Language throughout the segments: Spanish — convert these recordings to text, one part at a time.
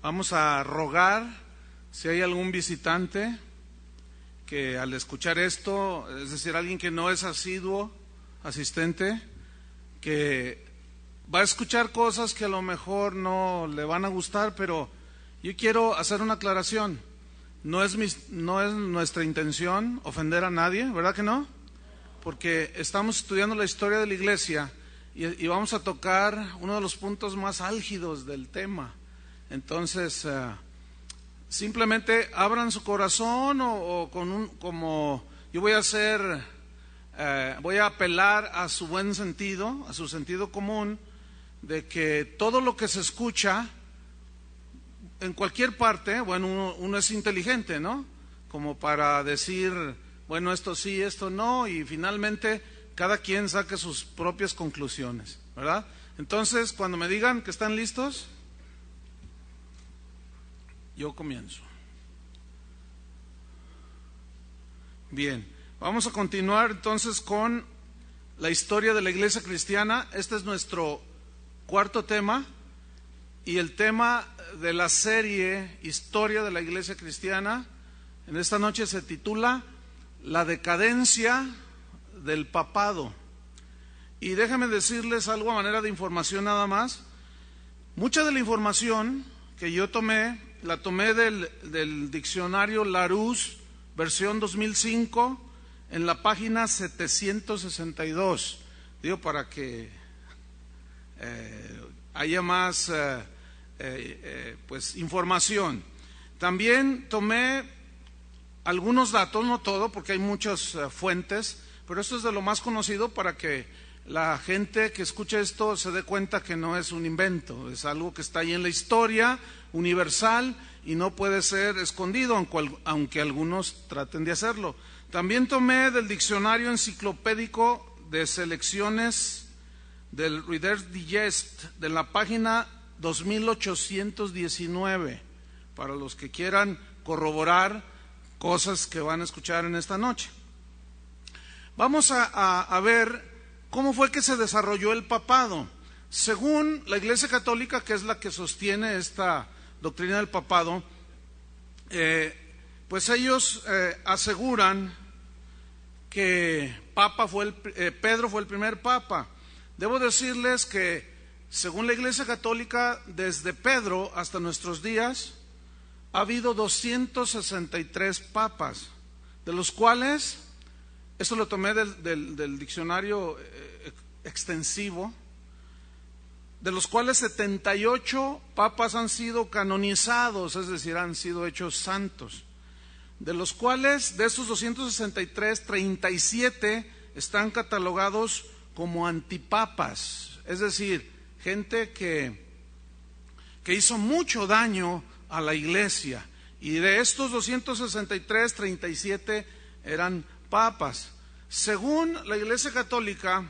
Vamos a rogar si hay algún visitante que al escuchar esto, es decir, alguien que no es asiduo, asistente, que va a escuchar cosas que a lo mejor no le van a gustar, pero yo quiero hacer una aclaración. No es nuestra intención ofender a nadie, ¿verdad que no? Porque estamos estudiando la historia de la iglesia y vamos a tocar uno de los puntos más álgidos del tema. Entonces, simplemente abran su corazón o como yo voy a hacer, voy a apelar a su buen sentido, a su sentido común, de que todo lo que se escucha en cualquier parte, bueno, uno es inteligente, ¿no? Como para decir, bueno, esto sí, esto no, y finalmente cada quien saque sus propias conclusiones, ¿verdad? Entonces, cuando me digan que están listos, yo comienzo. Bien, vamos a continuar entonces con la historia de la iglesia cristiana. Este es nuestro cuarto tema y el tema de la serie Historia de la Iglesia Cristiana en esta noche se titula La decadencia del papado. Y déjenme decirles algo a manera de información nada más. Mucha de la información que yo tomé, la tomé del diccionario Larousse, versión 2005, en la página 762. Digo, para que haya más pues información. También tomé algunos datos, no todo, porque hay muchas fuentes, pero esto es de lo más conocido para que la gente que escuche esto se dé cuenta que no es un invento, es algo que está ahí en la historia universal y no puede ser escondido, aunque algunos traten de hacerlo. También tomé del diccionario enciclopédico de selecciones del Reader's Digest, de la página 2819, para los que quieran corroborar cosas que van a escuchar en esta noche. Vamos a ver cómo fue que se desarrolló el papado. Según la Iglesia Católica, que es la que sostiene esta doctrina del papado, pues ellos aseguran que Pedro fue el primer papa. Debo decirles que según la Iglesia Católica, desde Pedro hasta nuestros días, ha habido 263 papas, de los cuales, esto lo tomé del diccionario extensivo, de los cuales 78 papas han sido canonizados, es decir, han sido hechos santos. De los cuales, de esos 263, 37 están catalogados como antipapas, es decir, gente que hizo mucho daño a la iglesia. Y de estos 263, 37 eran papas. Según la Iglesia Católica,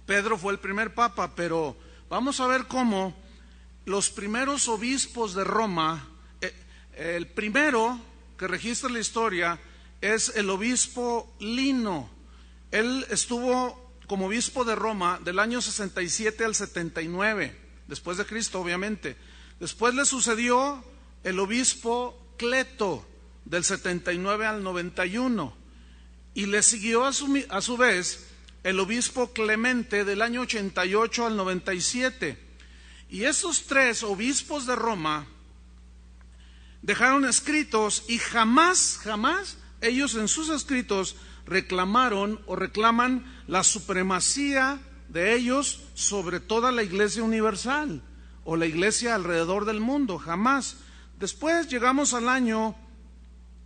Pedro fue el primer papa, pero vamos a ver cómo los primeros obispos de Roma, el primero que registra la historia es el obispo Lino. Él estuvo como obispo de Roma del año 67 al 79, después de Cristo, obviamente. Después le sucedió el obispo Cleto del 79 al 91 y le siguió a su vez el obispo Clemente del año 88 al 97. Y esos tres obispos de Roma dejaron escritos y jamás ellos en sus escritos reclamaron o reclaman la supremacía de ellos sobre toda la iglesia universal o la iglesia alrededor del mundo, jamás. Después llegamos al año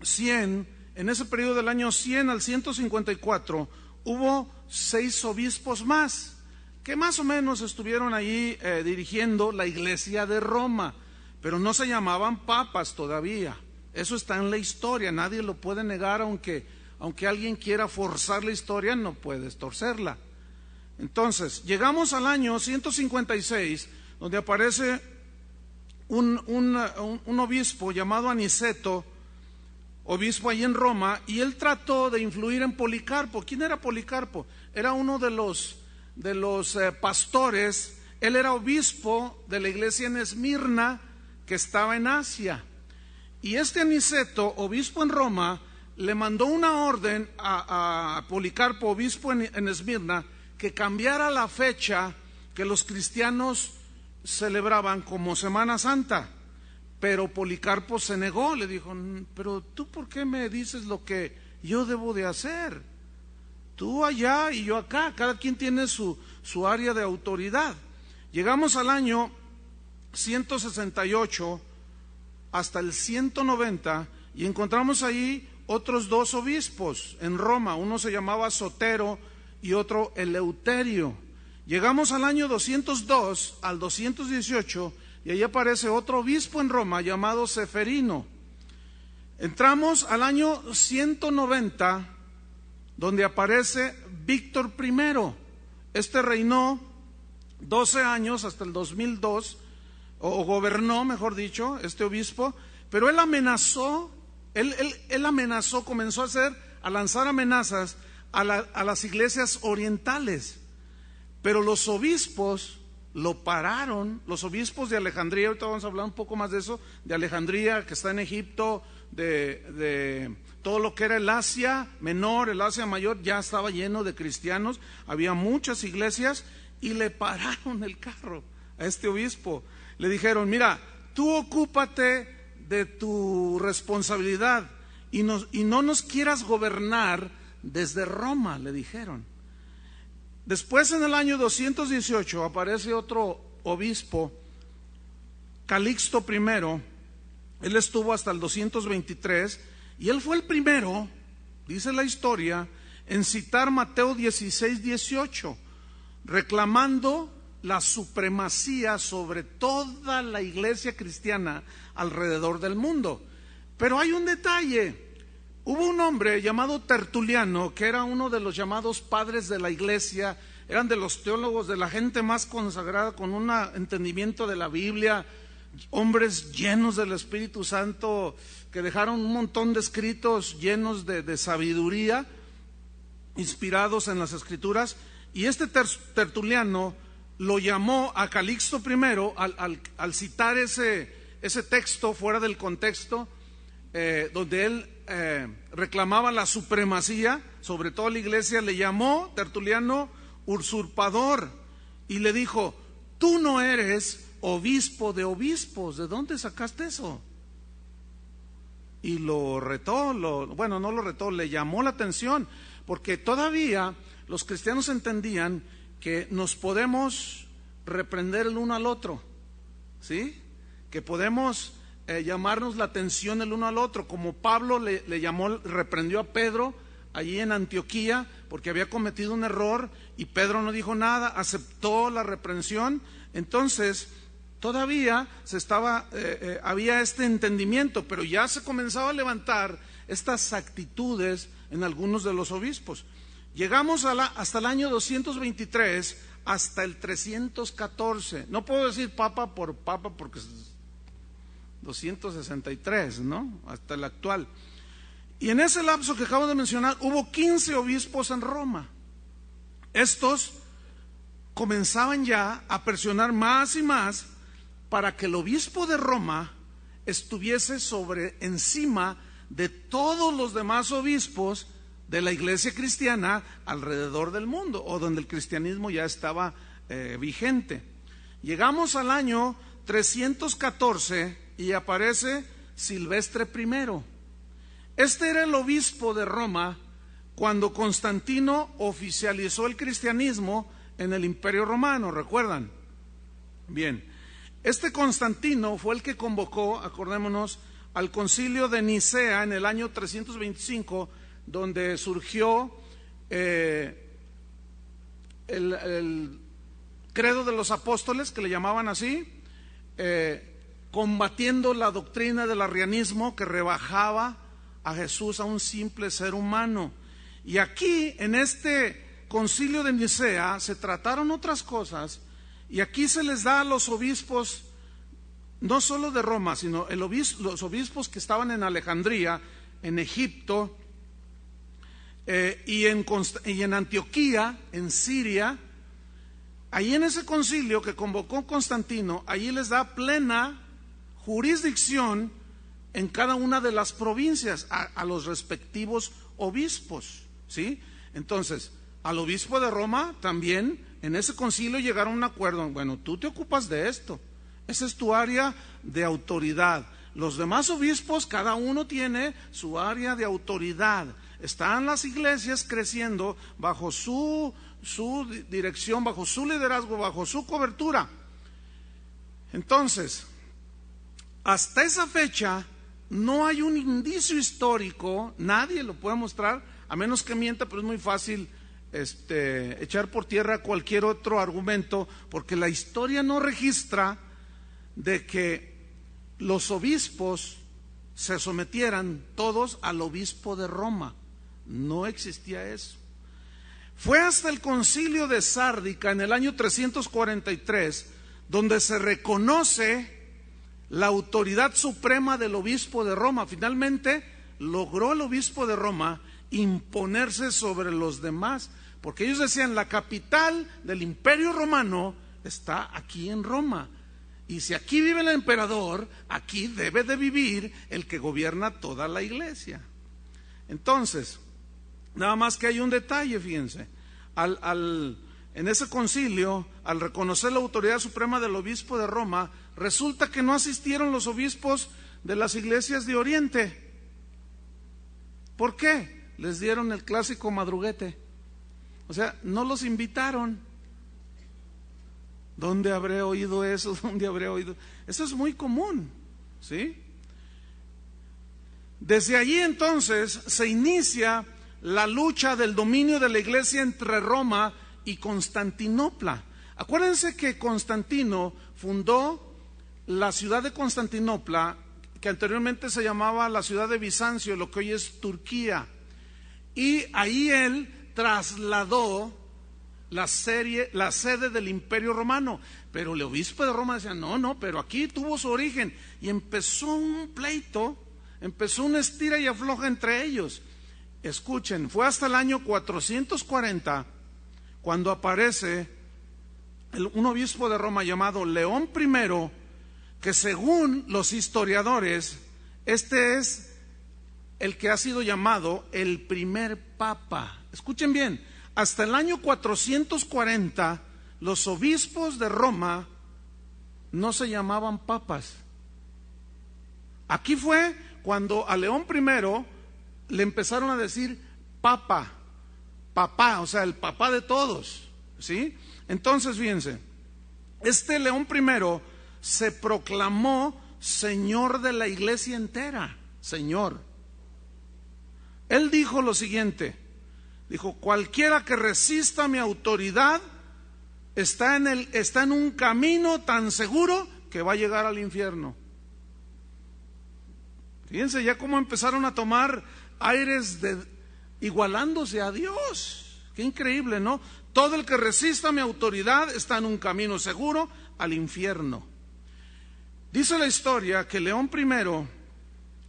100, en ese periodo del año 100 al 154, hubo 6 obispos más, que más o menos estuvieron allí dirigiendo la iglesia de Roma, pero no se llamaban papas todavía. Eso está en la historia, nadie lo puede negar, aunque alguien quiera forzar la historia, no puedes torcerla. Entonces, llegamos al año 156, donde aparece un obispo llamado Aniceto, obispo ahí en Roma, y él trató de influir en Policarpo. ¿Quién era Policarpo? Era uno de los pastores. Él era obispo de la iglesia en Esmirna, que estaba en Asia. Y este Aniceto, obispo en Roma, le mandó una orden a Policarpo, obispo en Esmirna, que cambiara la fecha que los cristianos celebraban como Semana Santa. Pero Policarpo se negó, le dijo: pero tú, ¿por qué me dices lo que yo debo de hacer? Tú allá y yo acá, cada quien tiene su área de autoridad. Llegamos al año 168 hasta el 190 y encontramos ahí otros dos obispos en Roma. Uno se llamaba Sotero y otro Eleuterio. Llegamos al año 202 al 218 y ahí aparece otro obispo en Roma llamado Seferino. Entramos al año 190, donde aparece Víctor I. Este reinó 12 años hasta el 2002, o gobernó, mejor dicho, este obispo, pero él amenazó, comenzó a lanzar amenazas a las iglesias orientales, pero los obispos lo pararon. Los obispos de Alejandría, ahorita vamos a hablar un poco más de eso, de Alejandría, que está en Egipto, de todo lo que era el Asia Menor, el Asia Mayor, ya estaba lleno de cristianos, había muchas iglesias, y le pararon el carro a este obispo. Le dijeron: mira, tú ocúpate de tu responsabilidad y no nos quieras gobernar desde Roma, le dijeron. Después, en el año 218, aparece otro obispo, Calixto I. Él estuvo hasta el 223 y él fue el primero, dice la historia, en citar Mateo 16:18, reclamando la supremacía sobre toda la iglesia cristiana alrededor del mundo. Pero hay un detalle. Hubo un hombre llamado Tertuliano, que era uno de los llamados padres de la iglesia, eran de los teólogos, de la gente más consagrada, con un entendimiento de la Biblia, hombres llenos del Espíritu Santo, que dejaron un montón de escritos llenos de sabiduría, inspirados en las Escrituras. Y este Tertuliano lo llamó a Calixto I al citar ese texto fuera del contexto, donde él reclamaba la supremacía sobre toda la iglesia. Le llamó Tertuliano usurpador y le dijo: tú no eres obispo de obispos, ¿de dónde sacaste eso? Y lo retó, bueno, no lo retó, le llamó la atención, porque todavía los cristianos entendían que nos podemos reprender el uno al otro, ¿sí? Que podemos llamarnos la atención el uno al otro, como Pablo le reprendió a Pedro allí en Antioquía porque había cometido un error y Pedro no dijo nada, aceptó la reprensión. Entonces todavía había este entendimiento, pero ya se comenzaba a levantar estas actitudes en algunos de los obispos. Llegamos hasta el año 223 hasta el 314. No puedo decir papa por papa porque es 263, ¿no? Hasta el actual. Y en ese lapso que acabo de mencionar hubo 15 obispos en Roma. Estos comenzaban ya a presionar más y más para que el obispo de Roma estuviese encima de todos los demás obispos de la iglesia cristiana alrededor del mundo, o donde el cristianismo ya estaba vigente. Llegamos al año 314 y aparece Silvestre I. Este era el obispo de Roma cuando Constantino oficializó el cristianismo en el Imperio Romano, ¿recuerdan? Bien, este Constantino fue el que convocó, acordémonos, al concilio de Nicea en el año 325, donde surgió el credo de los apóstoles, que le llamaban así, combatiendo la doctrina del arrianismo que rebajaba a Jesús a un simple ser humano. Y aquí, en este concilio de Nicea, se trataron otras cosas, y aquí se les da a los obispos, no solo de Roma, sino los obispos que estaban en Alejandría, en Egipto, y en Antioquía, en Siria. Ahí en ese concilio que convocó Constantino, allí les da plena jurisdicción en cada una de las provincias, a los respectivos obispos, ¿sí? Entonces, al obispo de Roma también en ese concilio llegaron a un acuerdo. Bueno, tú te ocupas de esto, esa es tu área de autoridad. Los demás obispos, cada uno tiene su área de autoridad. Están las iglesias creciendo bajo su dirección, bajo su liderazgo, bajo su cobertura. Entonces, hasta esa fecha no hay un indicio histórico, nadie lo puede mostrar, a menos que mienta, pero es muy fácil echar por tierra cualquier otro argumento, porque la historia no registra de que los obispos se sometieran todos al obispo de Roma. No existía eso. Fue hasta el concilio de Sárdica en el año 343 donde se reconoce la autoridad suprema del obispo de Roma. Finalmente logró el obispo de Roma imponerse sobre los demás, porque ellos decían, la capital del imperio romano está aquí en Roma, y si aquí vive el emperador, aquí debe de vivir el que gobierna toda la iglesia. Entonces, nada más que hay un detalle, fíjense, en ese concilio, al reconocer la autoridad suprema del obispo de Roma, resulta que no asistieron los obispos de las iglesias de Oriente. ¿Por qué? Les dieron el clásico madruguete. O sea, no los invitaron. ¿Dónde habré oído eso? ¿Dónde habré oído? Eso es muy común, ¿sí? Desde allí entonces se inicia la lucha del dominio de la iglesia entre Roma y Constantinopla. Acuérdense que Constantino fundó la ciudad de Constantinopla, que anteriormente se llamaba la ciudad de Bizancio, lo que hoy es Turquía, y ahí él trasladó la sede del imperio romano. Pero el obispo de Roma decía, no, pero aquí tuvo su origen, y empezó un pleito, empezó una estira y afloja entre ellos. Escuchen, fue hasta el año 440 cuando aparece un obispo de Roma llamado León I, que según los historiadores, este es el que ha sido llamado el primer papa. Escuchen bien, hasta el año 440 los obispos de Roma no se llamaban papas. Aquí fue cuando a León I le empezaron a decir papá, o sea, el papá de todos, ¿sí? Entonces, fíjense, este León I se proclamó señor de la iglesia entera, señor. Él dijo lo siguiente, dijo, cualquiera que resista mi autoridad está en un camino tan seguro que va a llegar al infierno. Fíjense ya cómo empezaron a tomar aires igualándose a Dios. Qué increíble, ¿no? Todo el que resista mi autoridad está en un camino seguro al infierno. Dice la historia que León I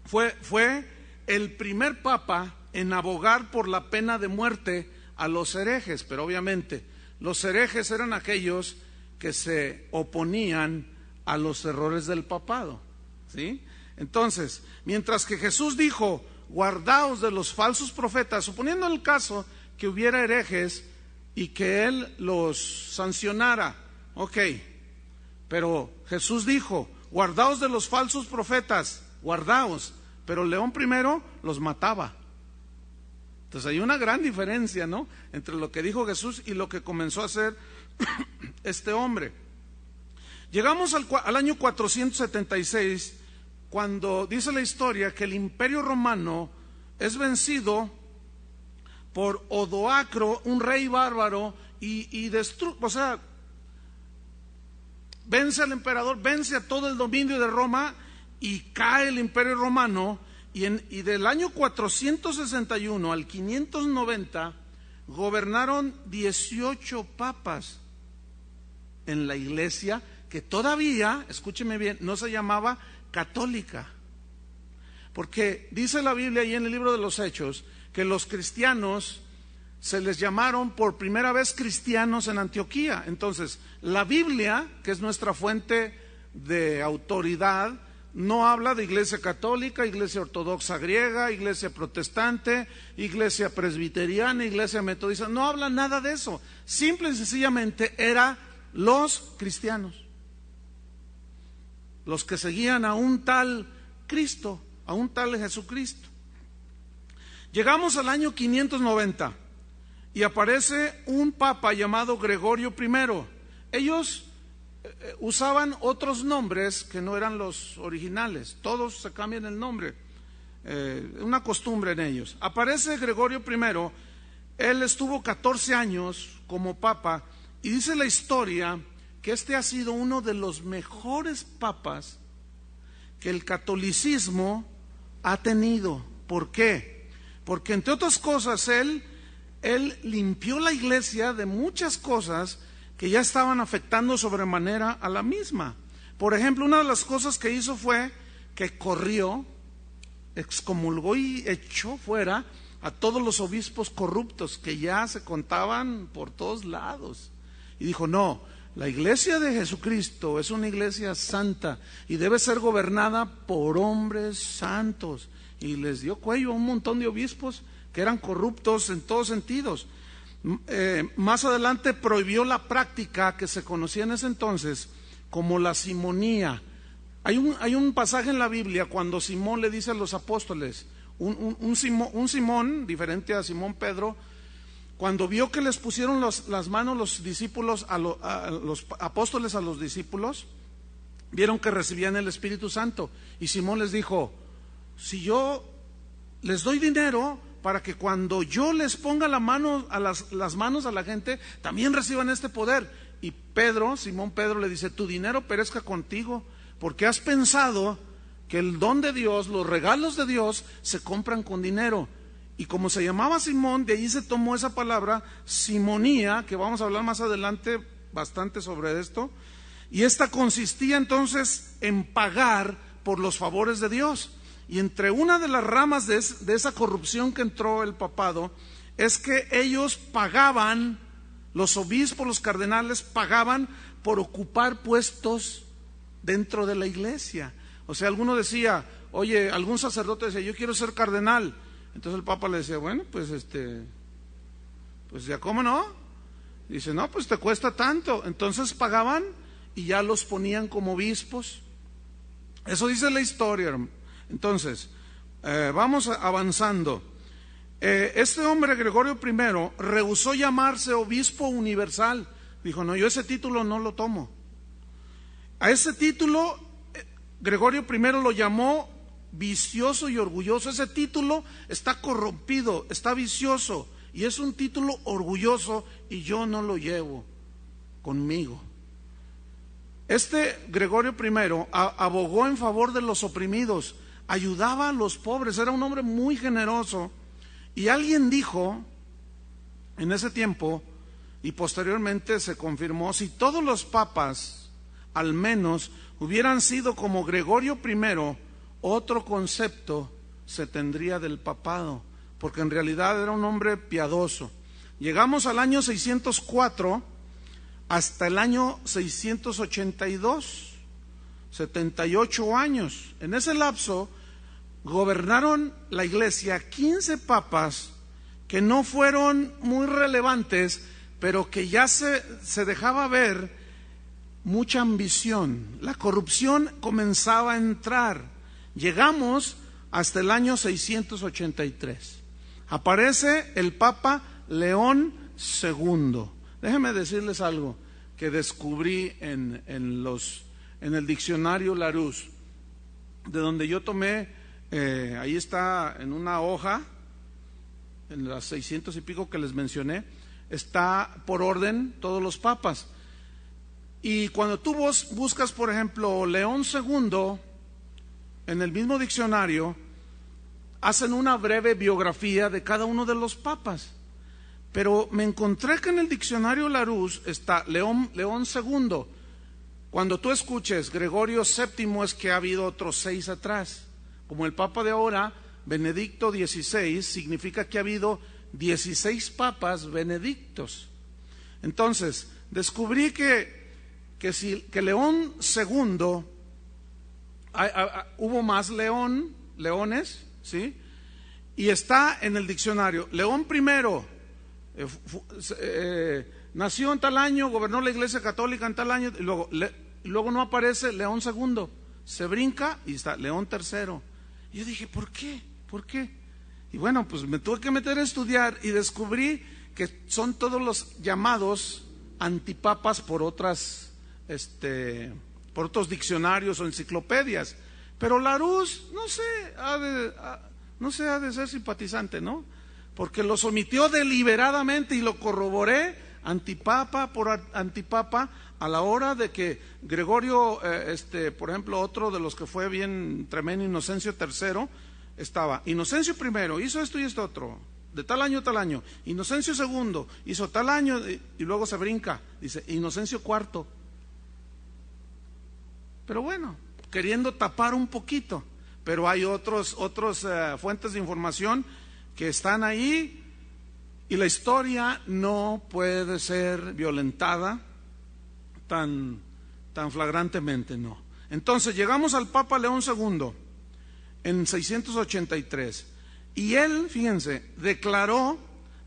fue el primer papa en abogar por la pena de muerte a los herejes, pero obviamente los herejes eran aquellos que se oponían a los errores del papado, ¿sí? Entonces, mientras que Jesús dijo, guardaos de los falsos profetas, suponiendo el caso que hubiera herejes y que Él los sancionara, ok, pero Jesús dijo, guardaos de los falsos profetas, guardaos, pero León I los mataba. Entonces hay una gran diferencia, ¿no?, entre lo que dijo Jesús y lo que comenzó a hacer este hombre. Llegamos al año 476, cuando dice la historia que el imperio romano es vencido por Odoacro, un rey bárbaro, o sea, vence al emperador, vence a todo el dominio de Roma y cae el imperio romano. Y del año 461 al 590 gobernaron 18 papas en la iglesia, que todavía, escúcheme bien, no se llamaba católica, porque dice la Biblia ahí en el libro de los Hechos que los cristianos se les llamaron por primera vez cristianos en Antioquía. Entonces la Biblia, que es nuestra fuente de autoridad, no habla de iglesia católica, iglesia ortodoxa griega, iglesia protestante, iglesia presbiteriana, iglesia metodista, no habla nada de eso. Simple y sencillamente era los cristianos, los que seguían a un tal Cristo, a un tal Jesucristo. Llegamos al año 590 y aparece un papa llamado Gregorio I. Ellos usaban otros nombres que no eran los originales, todos se cambian el nombre, una costumbre en ellos. Aparece Gregorio I, él estuvo 14 años como papa y dice la historia que este ha sido uno de los mejores papas que el catolicismo ha tenido. ¿Por qué? Porque entre otras cosas él limpió la iglesia de muchas cosas que ya estaban afectando sobremanera a la misma. Por ejemplo, una de las cosas que hizo fue que corrió, excomulgó y echó fuera a todos los obispos corruptos que ya se contaban por todos lados. Y dijo, no, la iglesia de Jesucristo es una iglesia santa y debe ser gobernada por hombres santos. Y les dio cuello a un montón de obispos que eran corruptos en todos sentidos. Más adelante prohibió la práctica que se conocía en ese entonces como la simonía. Hay un pasaje en la Biblia cuando Simón le dice a los apóstoles, un Simón diferente a Simón Pedro, cuando vio que les pusieron las manos los discípulos a los apóstoles a los discípulos, vieron que recibían el Espíritu Santo y Simón les dijo, si yo les doy dinero para que cuando yo les ponga las manos a la gente, también reciban este poder. Y Simón Pedro le dice, tu dinero perezca contigo, porque has pensado que el don de Dios, los regalos de Dios, se compran con dinero. Y como se llamaba Simón, de ahí se tomó esa palabra, simonía, que vamos a hablar más adelante bastante sobre esto, y esta consistía entonces en pagar por los favores de Dios. Y entre una de las ramas de esa corrupción que entró el papado es que ellos pagaban, los obispos, los cardenales pagaban por ocupar puestos dentro de la iglesia. O sea, alguno decía, oye, algún sacerdote decía, yo quiero ser cardenal. Entonces el papa le decía, bueno, pues ya, ¿cómo no? Dice, no, pues te cuesta tanto. Entonces pagaban y ya los ponían como obispos. Eso dice la historia, hermano. Entonces, vamos avanzando. Este hombre, Gregorio I, rehusó llamarse obispo universal. Dijo, no, yo ese título no lo tomo. A ese título, Gregorio I lo llamó vicioso y orgulloso. Ese título está corrompido, está vicioso, y es un título orgulloso y yo no lo llevo conmigo. Este Gregorio I abogó en favor de los oprimidos, ayudaba a los pobres, era un hombre muy generoso. Y alguien dijo en ese tiempo, y posteriormente se confirmó, si todos los papas al menos hubieran sido como Gregorio I, otro concepto se tendría del papado, porque en realidad era un hombre piadoso. Llegamos al año 604 hasta el año 682, 78 años. En ese lapso gobernaron la iglesia 15 papas que no fueron muy relevantes, pero que ya se dejaba ver mucha ambición. La corrupción comenzaba a entrar. Llegamos hasta el año 683. Aparece el Papa León II. Déjenme decirles algo que descubrí en el diccionario Larousse, de donde yo tomé. Ahí está en una hoja, en las 600 y pico que les mencioné, está por orden todos los papas. Y cuando tú buscas, por ejemplo, León II, en el mismo diccionario, hacen una breve biografía de cada uno de los papas. Pero me encontré que en el diccionario Larousse está León II. Cuando tú escuches Gregorio VII, es que ha habido otros 6 atrás. Como el papa de ahora, Benedicto XVI, significa que ha habido 16 papas benedictos. Entonces, descubrí que León II hubo más leones, ¿sí? Y está en el diccionario. León primero nació en tal año, gobernó la Iglesia Católica en tal año, y luego no aparece León segundo. Se brinca y está León tercero. Y yo dije, ¿por qué? ¿Por qué? Y bueno, pues me tuve que meter a estudiar y descubrí que son todos los llamados antipapas por otros diccionarios o enciclopedias. Pero Larousse, no sé, ha de ser simpatizante, ¿no? Porque los omitió deliberadamente y lo corroboré antipapa por antipapa a la hora de que Gregorio, por ejemplo, otro de los que fue bien tremendo, Inocencio III, estaba Inocencio I, hizo esto y esto otro, de tal año a tal año. Inocencio II hizo tal año y luego se brinca, dice Inocencio IV. Pero bueno, queriendo tapar un poquito, pero hay otras fuentes de información que están ahí y la historia no puede ser violentada tan flagrantemente, no. Entonces llegamos al Papa León II en 683 y él, fíjense, declaró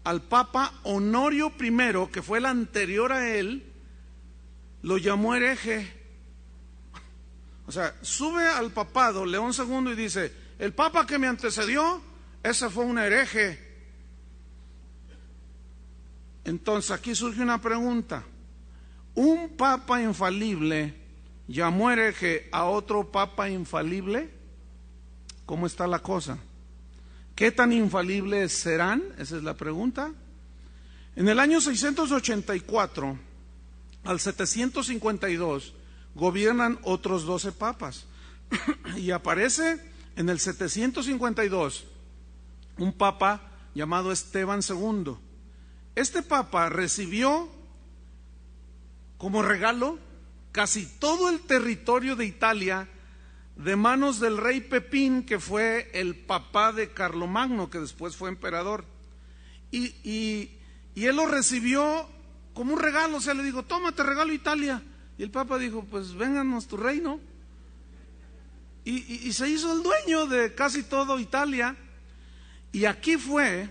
al Papa Honorio I, que fue el anterior a él, lo llamó hereje. O sea, sube al papado León II y dice, el Papa que me antecedió, ese fue un hereje. Entonces aquí surge una pregunta. ¿Un Papa infalible llamó hereje a otro Papa infalible? ¿Cómo está la cosa? ¿Qué tan infalibles serán? Esa es la pregunta. En el año 684 al 752 gobiernan otros 12 papas. Y aparece en el 752 un papa llamado Esteban II. Este papa recibió como regalo casi todo el territorio de Italia de manos del rey Pepín, que fue el papá de Carlomagno, que después fue emperador. Y él lo recibió como un regalo, o sea, le dijo, toma, te regalo Italia. Y el Papa dijo, pues vénganos tu reino. Y se hizo el dueño de casi todo Italia. Y aquí fue,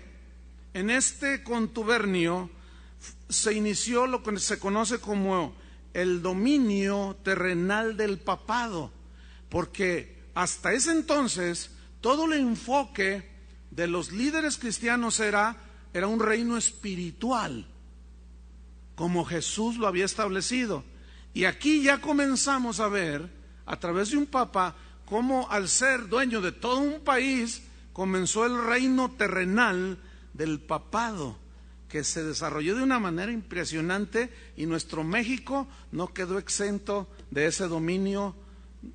en este contubernio, se inició lo que se conoce como el dominio terrenal del papado. Porque hasta ese entonces, todo el enfoque de los líderes cristianos era un reino espiritual, como Jesús lo había establecido. Y aquí ya comenzamos a ver, a través de un papa, cómo al ser dueño de todo un país, comenzó el reino terrenal del papado, que se desarrolló de una manera impresionante, y nuestro México no quedó exento de ese dominio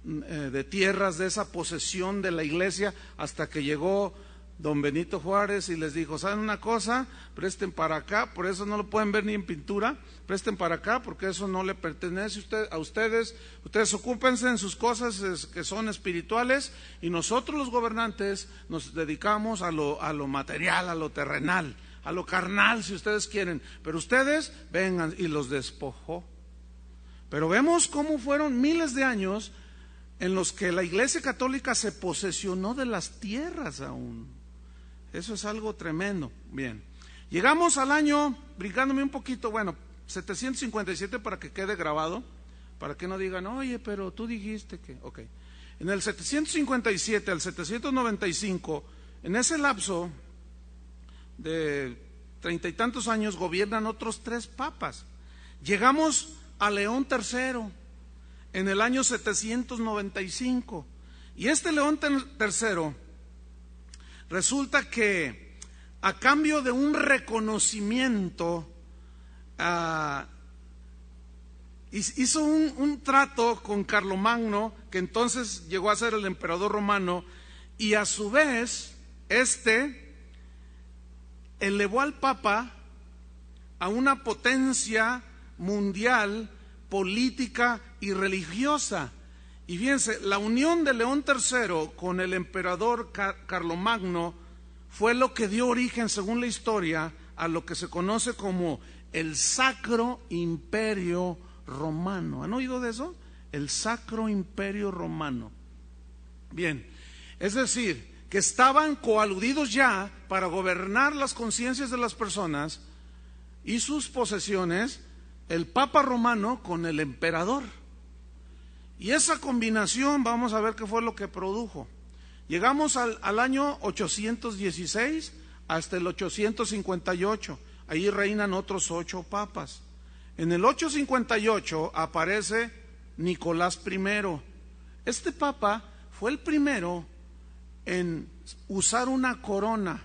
de tierras, de esa posesión de la iglesia, hasta que llegó don Benito Juárez y les dijo, ¿saben una cosa? Presten para acá, por eso no lo pueden ver ni en pintura, presten para acá porque eso no le pertenece a ustedes, ustedes ocúpense en sus cosas que son espirituales, y nosotros los gobernantes nos dedicamos a lo material, a lo terrenal, a lo carnal si ustedes quieren, pero ustedes vengan, y los despojó. Pero vemos cómo fueron miles de años en los que la Iglesia Católica se posesionó de las tierras aún. Eso es algo tremendo. Bien, llegamos al año, brincándome un poquito, 757 para que quede grabado, para que no digan, oye, pero tú dijiste que, ok. En el 757 al 795, en ese lapso de 30 y tantos años, gobiernan otros 3 papas. Llegamos a León III en el año 795, y este León III resulta que a cambio de un reconocimiento hizo un trato con Carlomagno, que entonces llegó a ser el emperador romano, y a su vez elevó al Papa a una potencia mundial, política y religiosa. Y fíjense, la unión de León III con el emperador Carlomagno fue lo que dio origen, según la historia, a lo que se conoce como el Sacro Imperio Romano. ¿Han oído de eso? El Sacro Imperio Romano. Bien, es decir, que estaban coaludidos ya para gobernar las conciencias de las personas y sus posesiones, el Papa romano con el emperador. Y esa combinación, vamos a ver qué fue lo que produjo. Llegamos al año 816 hasta el 858. Ahí reinan otros 8 papas. En el 858 aparece Nicolás I. Este papa fue el primero en usar una corona.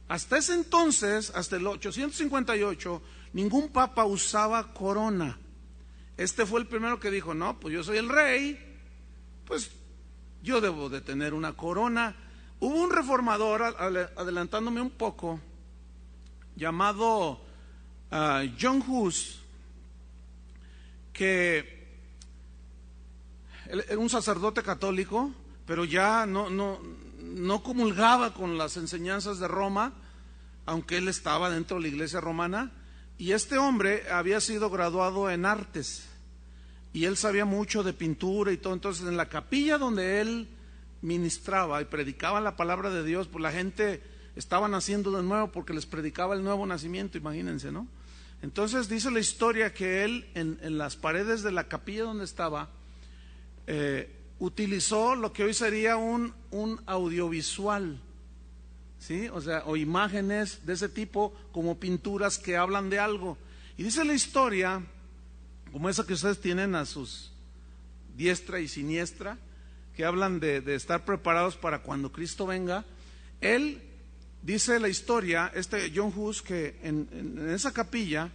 Hasta ese entonces, hasta el 858, ningún papa usaba corona. Este fue el primero que dijo, no, pues yo soy el rey, pues yo debo de tener una corona. Hubo un reformador, adelantándome un poco, llamado John Hus, que era un sacerdote católico, pero ya no comulgaba con las enseñanzas de Roma, aunque él estaba dentro de la iglesia romana. Y este hombre había sido graduado en artes y él sabía mucho de pintura y todo. Entonces, en la capilla donde él ministraba y predicaba la palabra de Dios, pues la gente estaba naciendo de nuevo porque les predicaba el nuevo nacimiento, imagínense, ¿no? Entonces dice la historia que él en las paredes de la capilla donde estaba utilizó lo que hoy sería un audiovisual, ¿sí? O sea, o imágenes de ese tipo, como pinturas que hablan de algo. Y dice la historia, como esa que ustedes tienen a sus diestra y siniestra, que hablan de estar preparados para cuando Cristo venga. Él, dice la historia, John Hus, que en esa capilla,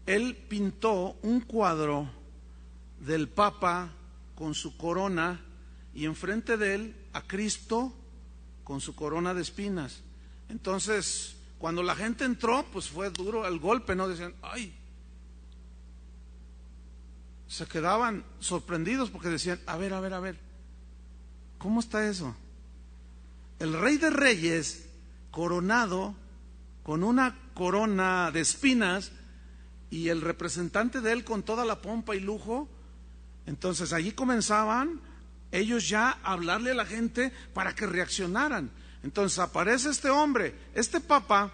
él pintó un cuadro del Papa con su corona y enfrente de él a Cristo con su corona de espinas. Entonces, cuando la gente entró, pues fue duro el golpe, ¿no? Decían, ¡ay! Se quedaban sorprendidos porque decían, a ver, ¿cómo está eso? El Rey de Reyes coronado con una corona de espinas y el representante de él con toda la pompa y lujo. Entonces allí comenzaban ellos ya a hablarle a la gente para que reaccionaran. Entonces aparece este hombre, este papa,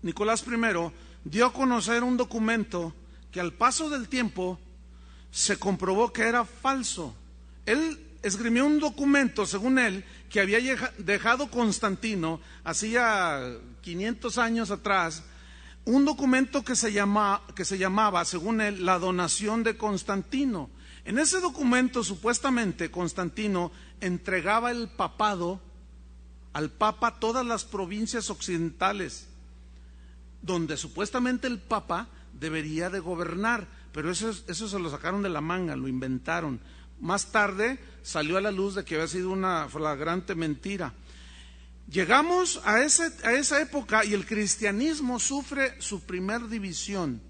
Nicolás I, dio a conocer un documento que al paso del tiempo se comprobó que era falso. Él esgrimió un documento, según él, que había dejado Constantino hacía 500 años atrás, un documento que se llamaba, según él, la donación de Constantino. En ese documento, supuestamente, Constantino entregaba el papado al Papa todas las provincias occidentales, donde supuestamente el Papa debería de gobernar, pero eso se lo sacaron de la manga, lo inventaron. Más tarde salió a la luz de que había sido una flagrante mentira. Llegamos a esa época y el cristianismo sufre su primer división,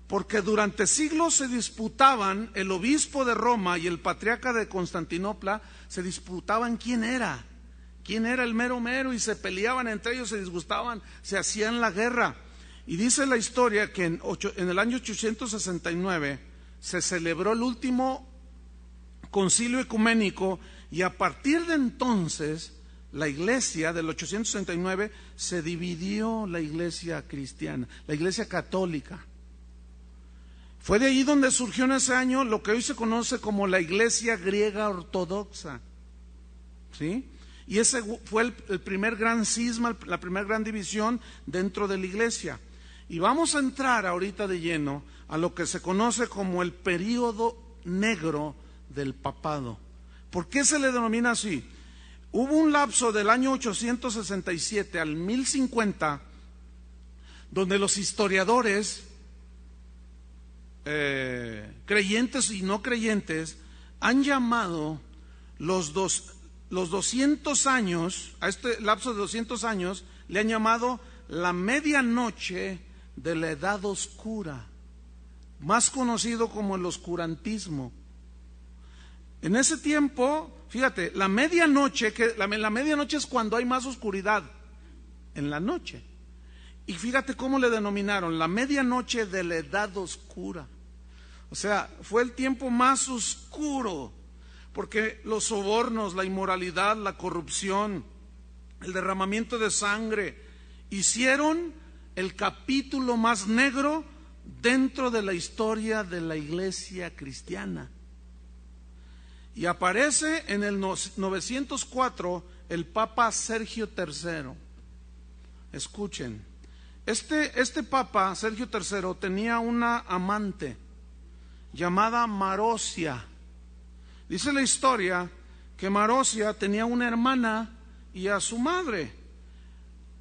porque durante siglos se disputaban, el obispo de Roma y el patriarca de Constantinopla se disputaban quién era el mero mero, y se peleaban entre ellos, se disgustaban, se hacían la guerra. Y dice la historia que en el año 869 se celebró el último concilio ecuménico, y a partir de entonces la iglesia del 869 se dividió, la iglesia cristiana, la iglesia católica. Fue de ahí donde surgió en ese año lo que hoy se conoce como la iglesia griega ortodoxa, ¿sí? Y ese fue el primer gran cisma, la primera gran división dentro de la iglesia. Y vamos a entrar ahorita de lleno a lo que se conoce como el período negro del papado. ¿Por qué se le denomina así? Hubo un lapso del año 867 al 1050 donde los historiadores, creyentes y no creyentes, han llamado los 200 años, a este lapso de 200 años, le han llamado la medianoche de la edad oscura, más conocido como el oscurantismo. En ese tiempo, fíjate, la medianoche es cuando hay más oscuridad, en la noche. Y fíjate cómo le denominaron, la medianoche de la edad oscura. O sea, fue el tiempo más oscuro, porque los sobornos, la inmoralidad, la corrupción, el derramamiento de sangre, hicieron el capítulo más negro dentro de la historia de la iglesia cristiana. Y aparece en el 904 el Papa Sergio III. Escuchen, este Papa Sergio III tenía una amante llamada Marosia. Dice la historia que Marosia tenía una hermana y a su madre.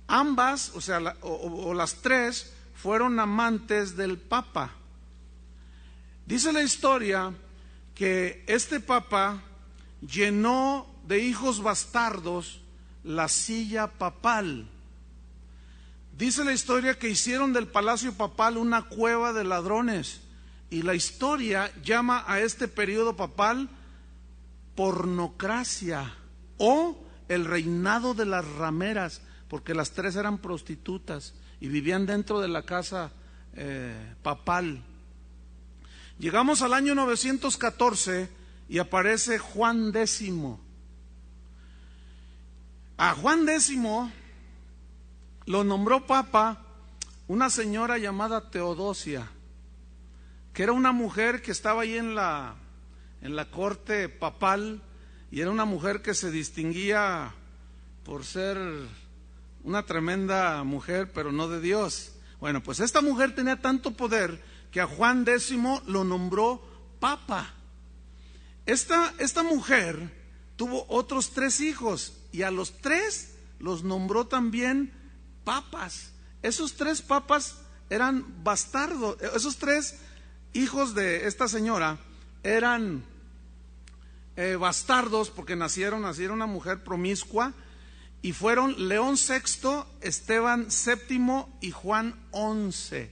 Ambas, o sea, o las tres, fueron amantes del Papa. Dice la historia que este Papa llenó de hijos bastardos la silla papal. Dice la historia que hicieron del palacio papal una cueva de ladrones, y la historia llama a este periodo papal pornocracia o el reinado de las rameras, porque las tres eran prostitutas y vivían dentro de la casa papal. Llegamos al año 914 y aparece Juan X. A Juan X lo nombró papa una señora llamada Teodosia, que era una mujer que estaba ahí en la corte papal, y era una mujer que se distinguía por ser una tremenda mujer, pero no de Dios. Bueno, pues esta mujer tenía tanto poder que a Juan X lo nombró papa. Esta mujer tuvo otros 3 hijos, y a los 3 los nombró también papas. Esos 3 papas eran bastardos. Esos 3 hijos de esta señora eran bastardos, porque nacieron una mujer promiscua, y fueron León VI, Esteban VII y Juan XI.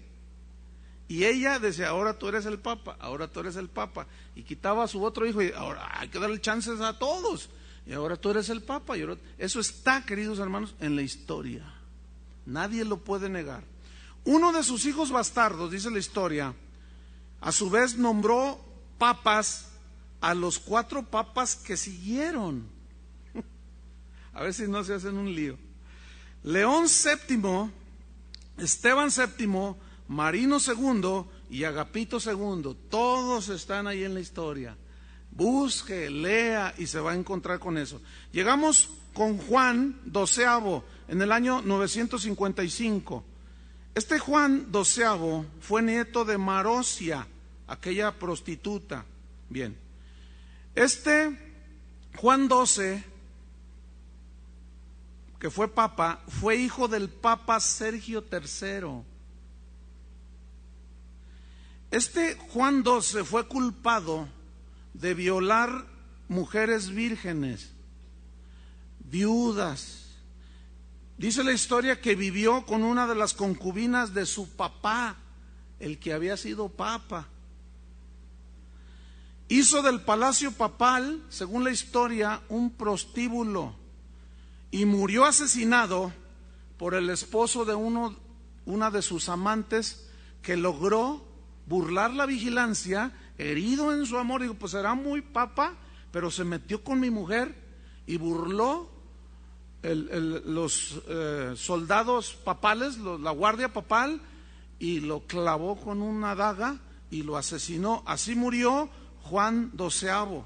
Y ella decía: ahora tú eres el papa, ahora tú eres el papa, y quitaba a su otro hijo, y ahora hay que darle chances a todos, y ahora tú eres el papa. Eso está, queridos hermanos, en la historia, nadie lo puede negar. Uno de sus hijos bastardos, dice la historia, a su vez nombró papas a los 4 papas que siguieron. A ver si no se hacen un lío. León VII, Esteban VII, Marino II y Agapito II. Todos están ahí en la historia. Busque, lea y se va a encontrar con eso. Llegamos con Juan XII en el año 955. Este Juan XII fue nieto de Marosia, aquella prostituta. Bien, este Juan XII, que fue papa, fue hijo del Papa Sergio III. Este Juan XII fue culpado de violar mujeres vírgenes, viudas. Dice la historia que vivió con una de las concubinas de su papá, el que había sido papa. Hizo del palacio papal, según la historia, un prostíbulo, y murió asesinado por el esposo de una de sus amantes, que logró burlar la vigilancia, herido en su amor. Digo, pues será muy papa, pero se metió con mi mujer y burló los soldados papales, la guardia papal, y lo clavó con una daga y lo asesinó. Así murió Juan XII.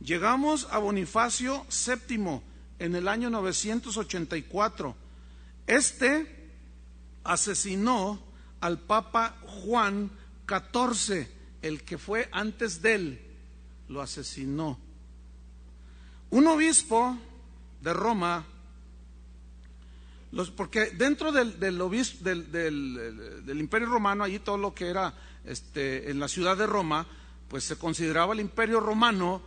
Llegamos a Bonifacio VII en el año 984. Este asesinó al Papa Juan XIV, el que fue antes de él, lo asesinó. Un obispo de Roma, porque dentro del Imperio Romano, allí todo lo que era en la ciudad de Roma, pues se consideraba el Imperio Romano,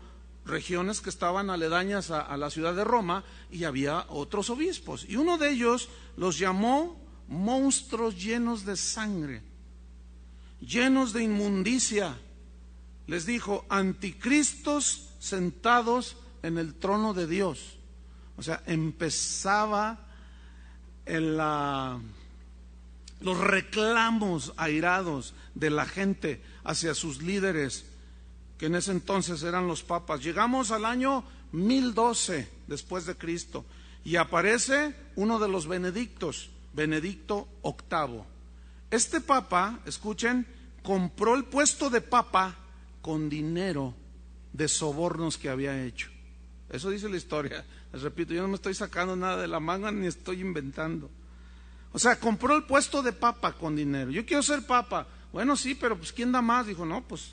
regiones que estaban aledañas a la ciudad de Roma, y había otros obispos, y uno de ellos los llamó monstruos llenos de sangre, llenos de inmundicia. Les dijo: anticristos sentados en el trono de Dios. O sea, empezaba los reclamos airados de la gente hacia sus líderes, que en ese entonces eran los papas. Llegamos al año 1012 después de Cristo y aparece uno de los benedictos, Benedicto VIII. Este papa, escuchen, compró el puesto de papa con dinero de sobornos que había hecho. Eso dice la historia. Les repito, yo no me estoy sacando nada de la manga ni estoy inventando. O sea, compró el puesto de papa con dinero. Yo quiero ser papa. Bueno, sí, pero pues ¿quién da más? Dijo, no, pues.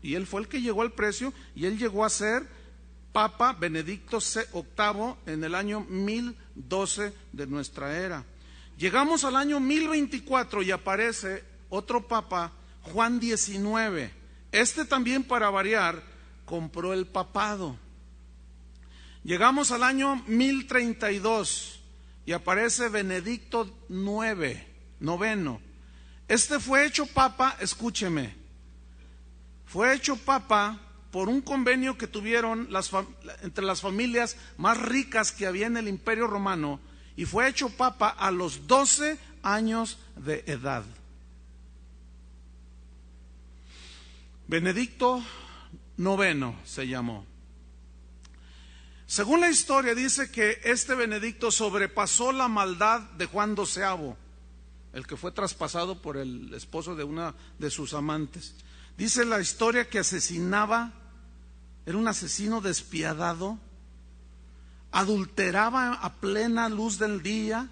Y él fue el que llegó al precio y él llegó a ser papa Benedicto VIII en el año 1012 de nuestra era. Llegamos al año 1024 y aparece otro papa, Juan XIX. Este también, para variar, compró el papado. Llegamos al año 1032 y aparece Benedicto IX. Este fue hecho papa, escúcheme, fue hecho papa por un convenio que tuvieron entre las familias más ricas que había en el Imperio Romano, y fue hecho papa a los 12 años de edad. Benedicto IX se llamó. Según la historia dice que este Benedicto sobrepasó la maldad de Juan XII, el que fue traspasado por el esposo de una de sus amantes. Dice la historia que asesinaba, era un asesino despiadado, adulteraba a plena luz del día.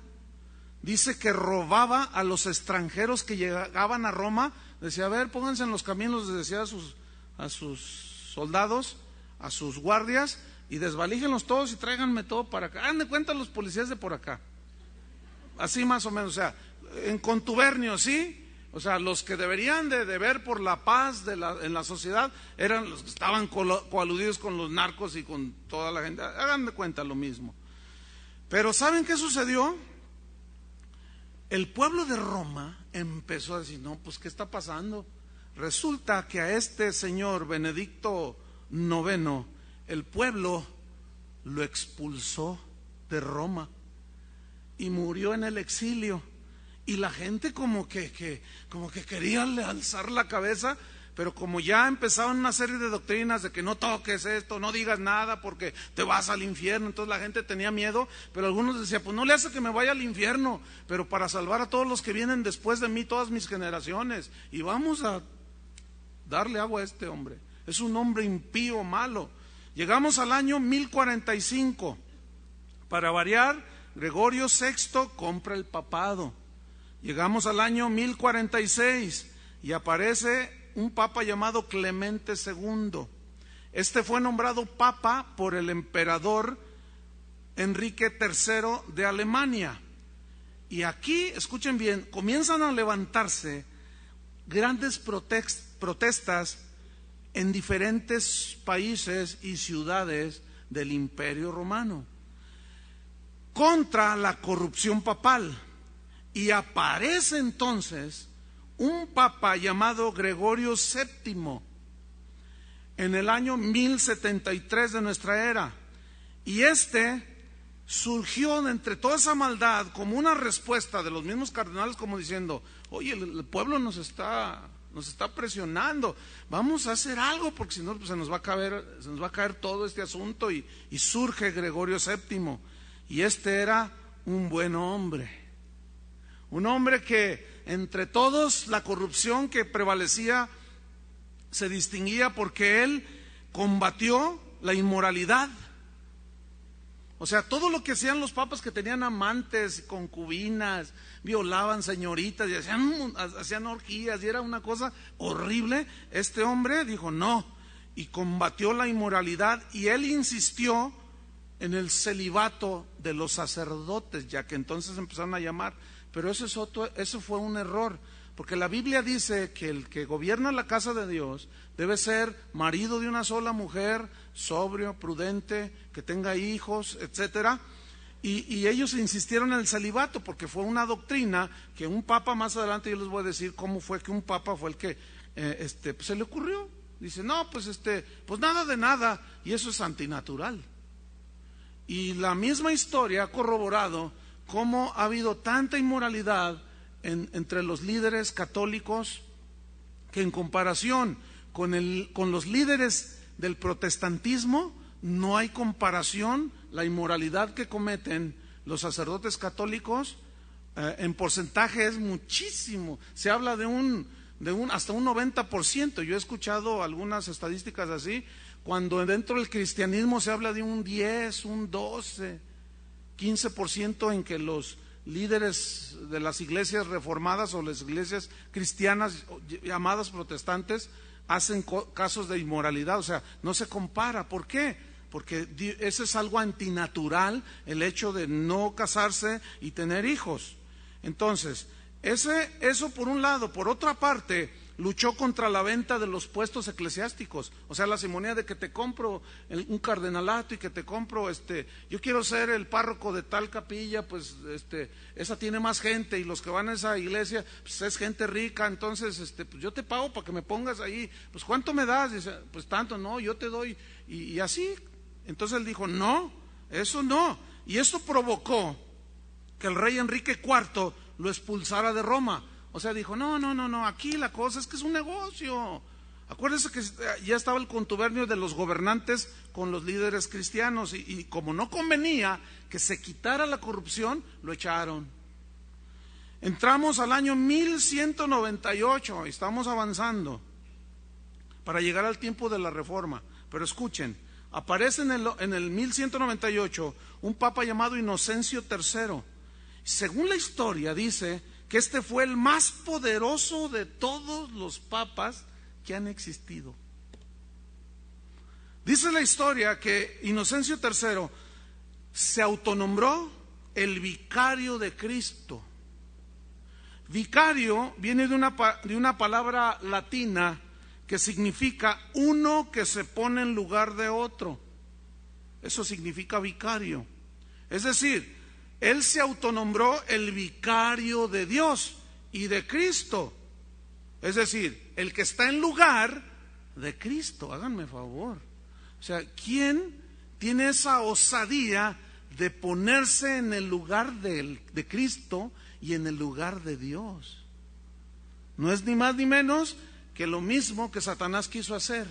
Dice que robaba a los extranjeros que llegaban a Roma. Decía, a ver, pónganse en los caminos, les decía a sus soldados, a sus guardias, y desvalíjenlos todos y tráiganme todo para acá. Hagan de cuenta los policías de por acá. Así más o menos, o sea, en contubernio, ¿sí? O sea, los que deberían de ver por la paz en la sociedad eran los que estaban coaludidos con los narcos y con toda la gente. Hagan de cuenta lo mismo. Pero ¿saben qué sucedió? El pueblo de Roma empezó a decir, no, pues ¿qué está pasando? Resulta que a este señor Benedicto IX, el pueblo lo expulsó de Roma y murió en el exilio. Y la gente como que quería alzar la cabeza, pero como ya empezaban una serie de doctrinas de que no toques esto, no digas nada porque te vas al infierno, entonces la gente tenía miedo, pero algunos decían, pues no le hace que me vaya al infierno, pero para salvar a todos los que vienen después de mí, todas mis generaciones, y vamos a darle agua a este hombre. Es un hombre impío, malo. Llegamos al año 1045. Para variar, Gregorio VI compra el papado. Llegamos al año 1046 y aparece un papa llamado Clemente II. Este fue nombrado papa por el emperador Enrique III de Alemania. Y aquí, escuchen bien, comienzan a levantarse grandes protestas en diferentes países y ciudades del Imperio Romano contra la corrupción papal. Y aparece entonces un papa llamado Gregorio VII en el año 1073 de nuestra era. Y surgió de entre toda esa maldad como una respuesta de los mismos cardenales, como diciendo, oye, el pueblo nos está presionando, vamos a hacer algo porque si no pues se nos va a caer todo este asunto. Y surge Gregorio VII, y era un buen hombre. Un hombre que entre todos la corrupción que prevalecía se distinguía porque él combatió la inmoralidad. O sea, todo lo que hacían los papas que tenían amantes, concubinas, violaban señoritas y hacían orgías y era una cosa horrible, este hombre dijo no y combatió la inmoralidad, y él insistió en el celibato de los sacerdotes, ya que entonces empezaron a llamar. Pero eso fue un error, porque la Biblia dice que el que gobierna la casa de Dios debe ser marido de una sola mujer, sobrio, prudente, que tenga hijos, etcétera. Y ellos insistieron en el celibato porque fue una doctrina que un papa, más adelante yo les voy a decir cómo fue que un papa fue el que pues se le ocurrió. Dice, no, pues pues nada de nada, y eso es antinatural. Y la misma historia ha corroborado cómo ha habido tanta inmoralidad entre los líderes católicos que en comparación con los líderes del protestantismo no hay comparación. La inmoralidad que cometen los sacerdotes católicos en porcentaje es muchísimo. Se habla de hasta un 90%. Yo he escuchado algunas estadísticas así, cuando dentro del cristianismo se habla de un 10, un 12, 15% en que los líderes de las iglesias reformadas o las iglesias cristianas llamadas protestantes hacen casos de inmoralidad. O sea, no se compara. ¿Por qué? Porque ese es algo antinatural, el hecho de no casarse y tener hijos. Entonces, eso por un lado. Por otra parte, luchó contra la venta de los puestos eclesiásticos. O sea, la simonía de que te compro un cardenalato y que te compro, yo quiero ser el párroco de tal capilla, pues esa tiene más gente, y los que van a esa iglesia, pues es gente rica, entonces pues yo te pago para que me pongas ahí. Pues ¿cuánto me das? Dice, pues tanto. No, yo te doy, y así. Entonces él dijo, no, eso no. Y eso provocó que el rey Enrique IV lo expulsara de Roma. O sea, dijo, no, aquí la cosa es que es un negocio. Acuérdense que ya estaba el contubernio de los gobernantes con los líderes cristianos, y como no convenía que se quitara la corrupción, lo echaron. Entramos al año 1198, estamos avanzando para llegar al tiempo de la Reforma. Pero escuchen, aparece en el 1198 un papa llamado Inocencio III. Según la historia dice que este fue el más poderoso de todos los papas que han existido. Dice la historia que Inocencio III se autonombró el vicario de Cristo. Vicario viene de una palabra latina que significa uno que se pone en lugar de otro. Eso significa vicario. Es decir, él se autonombró el vicario de Dios y de Cristo. Es decir, el que está en lugar de Cristo. Háganme favor. O sea, ¿quién tiene esa osadía de ponerse en el lugar de Cristo y en el lugar de Dios? No es ni más ni menos que lo mismo que Satanás quiso hacer,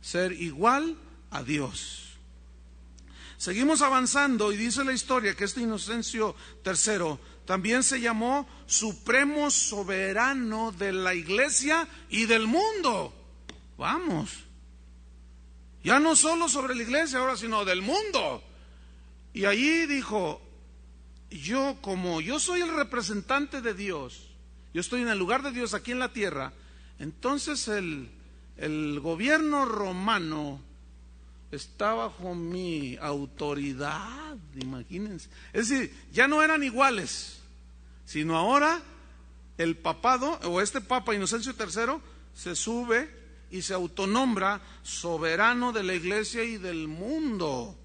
ser igual a Dios. Seguimos avanzando y dice la historia que este Inocencio III también se llamó supremo soberano de la iglesia y del mundo. Vamos, ya no solo sobre la iglesia ahora, sino del mundo. Y allí dijo, como yo soy el representante de Dios, yo estoy en el lugar de Dios aquí en la tierra, entonces el gobierno romano está bajo mi autoridad, imagínense. Es decir, ya no eran iguales, sino ahora el papado, o este papa Inocencio III, se sube y se autonombra soberano de la iglesia y del mundo.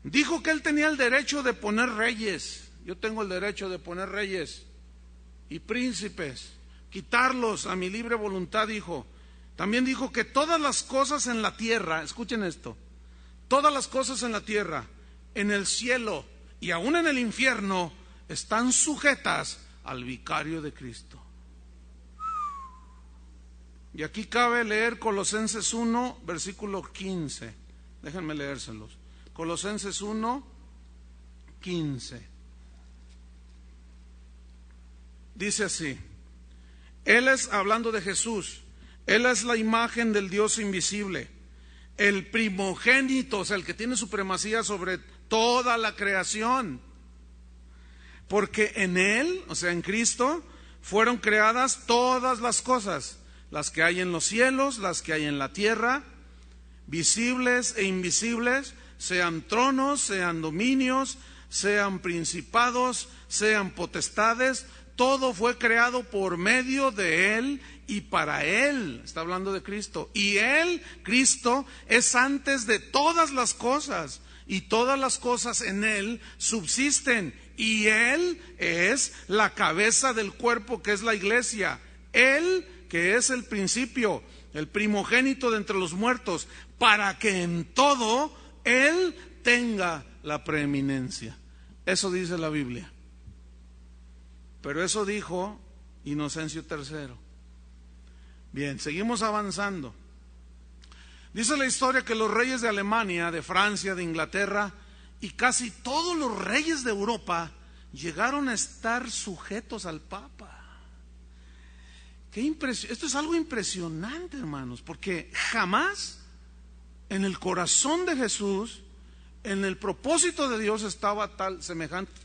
Dijo que él tenía el derecho de poner reyes. Yo tengo el derecho de poner reyes y príncipes, quitarlos a mi libre voluntad, dijo. También dijo que todas las cosas en la tierra, escuchen esto, todas las cosas en la tierra, en el cielo y aún en el infierno, están sujetas al vicario de Cristo. Y aquí cabe leer Colosenses 1, versículo 15. Déjenme leérselos. Colosenses 1, 15. Dice así, Él es, hablando de Jesús, Él es la imagen del Dios invisible, el primogénito, o sea, el que tiene supremacía sobre toda la creación. Porque en Él, o sea, en Cristo, fueron creadas todas las cosas, las que hay en los cielos, las que hay en la tierra, visibles e invisibles, sean tronos, sean dominios, sean principados, sean potestades. Todo fue creado por medio de Él y para Él. Está hablando de Cristo. Y Él, Cristo, es antes de todas las cosas. Y todas las cosas en Él subsisten. Y Él es la cabeza del cuerpo, que es la iglesia. Él, que es el principio, el primogénito de entre los muertos, para que en todo Él tenga la preeminencia. Eso dice la Biblia. pero eso dijo Inocencio III. Bien, seguimos avanzando. Dice la historia que los reyes de Alemania, de Francia, de Inglaterra y casi todos los reyes de Europa llegaron a estar sujetos al Papa. Esto es algo impresionante, hermanos, porque jamás en el corazón de Jesús, en el propósito de Dios estaba tal semejante.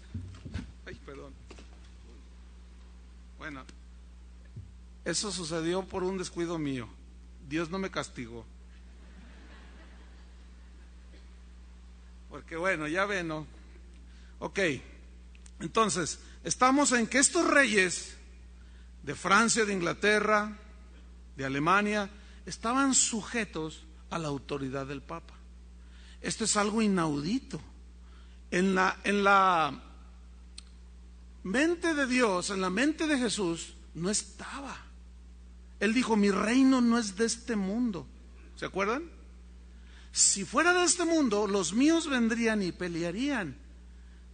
Ay, perdón. Bueno, eso sucedió por un descuido mío. Dios no me castigó. Porque bueno, ya ven, ¿no? Ok, entonces, estamos en que estos reyes de Francia, de Inglaterra, de Alemania, estaban sujetos a la autoridad del Papa. Esto es algo inaudito. En la mente de Dios, en la mente de Jesús, no estaba. Él dijo, mi reino no es de este mundo. ¿Se acuerdan? Si fuera de este mundo, los míos vendrían y pelearían.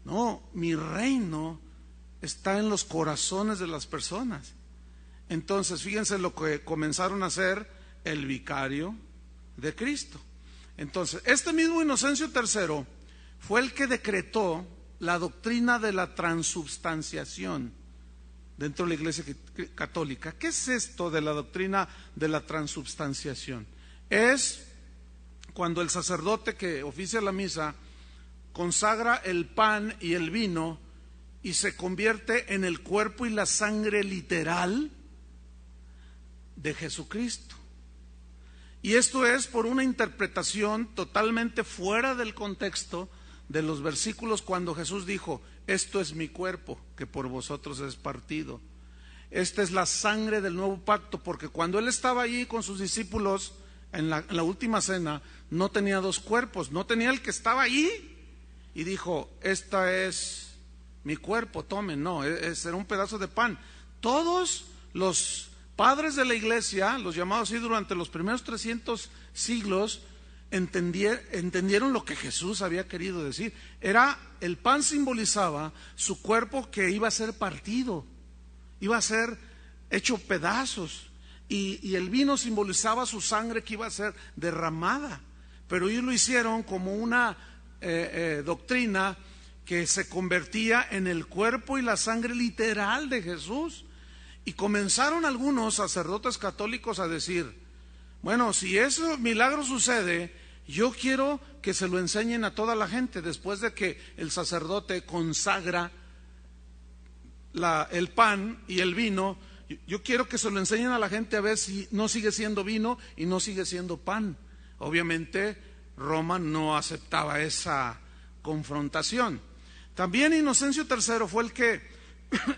No, mi reino está en los corazones de las personas. Entonces, fíjense lo que comenzaron a hacer el vicario de Cristo. Entonces, este mismo Inocencio III fue el que decretó la doctrina de la transubstanciación dentro de la Iglesia Católica. ¿Qué es esto de la doctrina de la transubstanciación? Es cuando el sacerdote que oficia la misa consagra el pan y el vino y se convierte en el cuerpo y la sangre literal de Jesucristo. Y esto es por una interpretación totalmente fuera del contexto de los versículos cuando Jesús dijo, esto es mi cuerpo que por vosotros es partido. Esta es la sangre del nuevo pacto, porque cuando Él estaba allí con sus discípulos en la última cena, no tenía dos cuerpos, no tenía el que estaba allí y dijo, esta es mi cuerpo, tomen, no, era un pedazo de pan. Todos los padres de la iglesia, los llamados así durante los primeros 300 siglos, entendieron lo que Jesús había querido decir. El pan simbolizaba su cuerpo que iba a ser partido, iba a ser hecho pedazos, y el vino simbolizaba su sangre que iba a ser derramada. Pero ellos lo hicieron como una doctrina que se convertía en el cuerpo y la sangre literal de Jesús. Y comenzaron algunos sacerdotes católicos a decir, bueno, si ese milagro sucede, yo quiero que se lo enseñen a toda la gente después de que el sacerdote consagra el pan y el vino. Yo quiero que se lo enseñen a la gente a ver si no sigue siendo vino y no sigue siendo pan. Obviamente Roma no aceptaba esa confrontación. También Inocencio III fue el que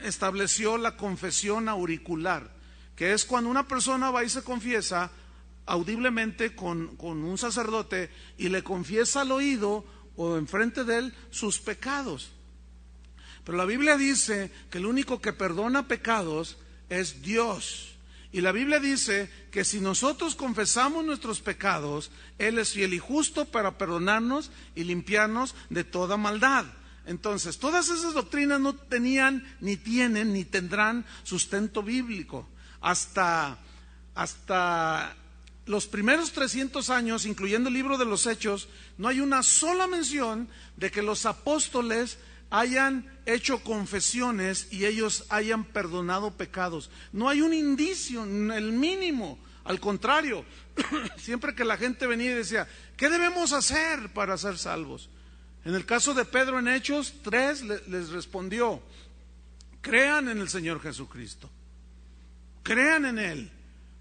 estableció la confesión auricular, que es cuando una persona va y se confiesa audiblemente con un sacerdote y le confiesa al oído o enfrente de él sus pecados. Pero la Biblia dice que el único que perdona pecados es Dios. Y la Biblia dice que si nosotros confesamos nuestros pecados, Él es fiel y justo para perdonarnos y limpiarnos de toda maldad. Entonces, todas esas doctrinas no tenían, ni tienen, ni tendrán sustento bíblico. Hasta los primeros 300 años, incluyendo el libro de los Hechos, no hay una sola mención de que los apóstoles hayan hecho confesiones y ellos hayan perdonado pecados. No hay un indicio, el mínimo. Al contrario, siempre que la gente venía y decía, ¿qué debemos hacer para ser salvos? En el caso de Pedro en Hechos 3 les respondió, crean en el Señor Jesucristo, crean en Él,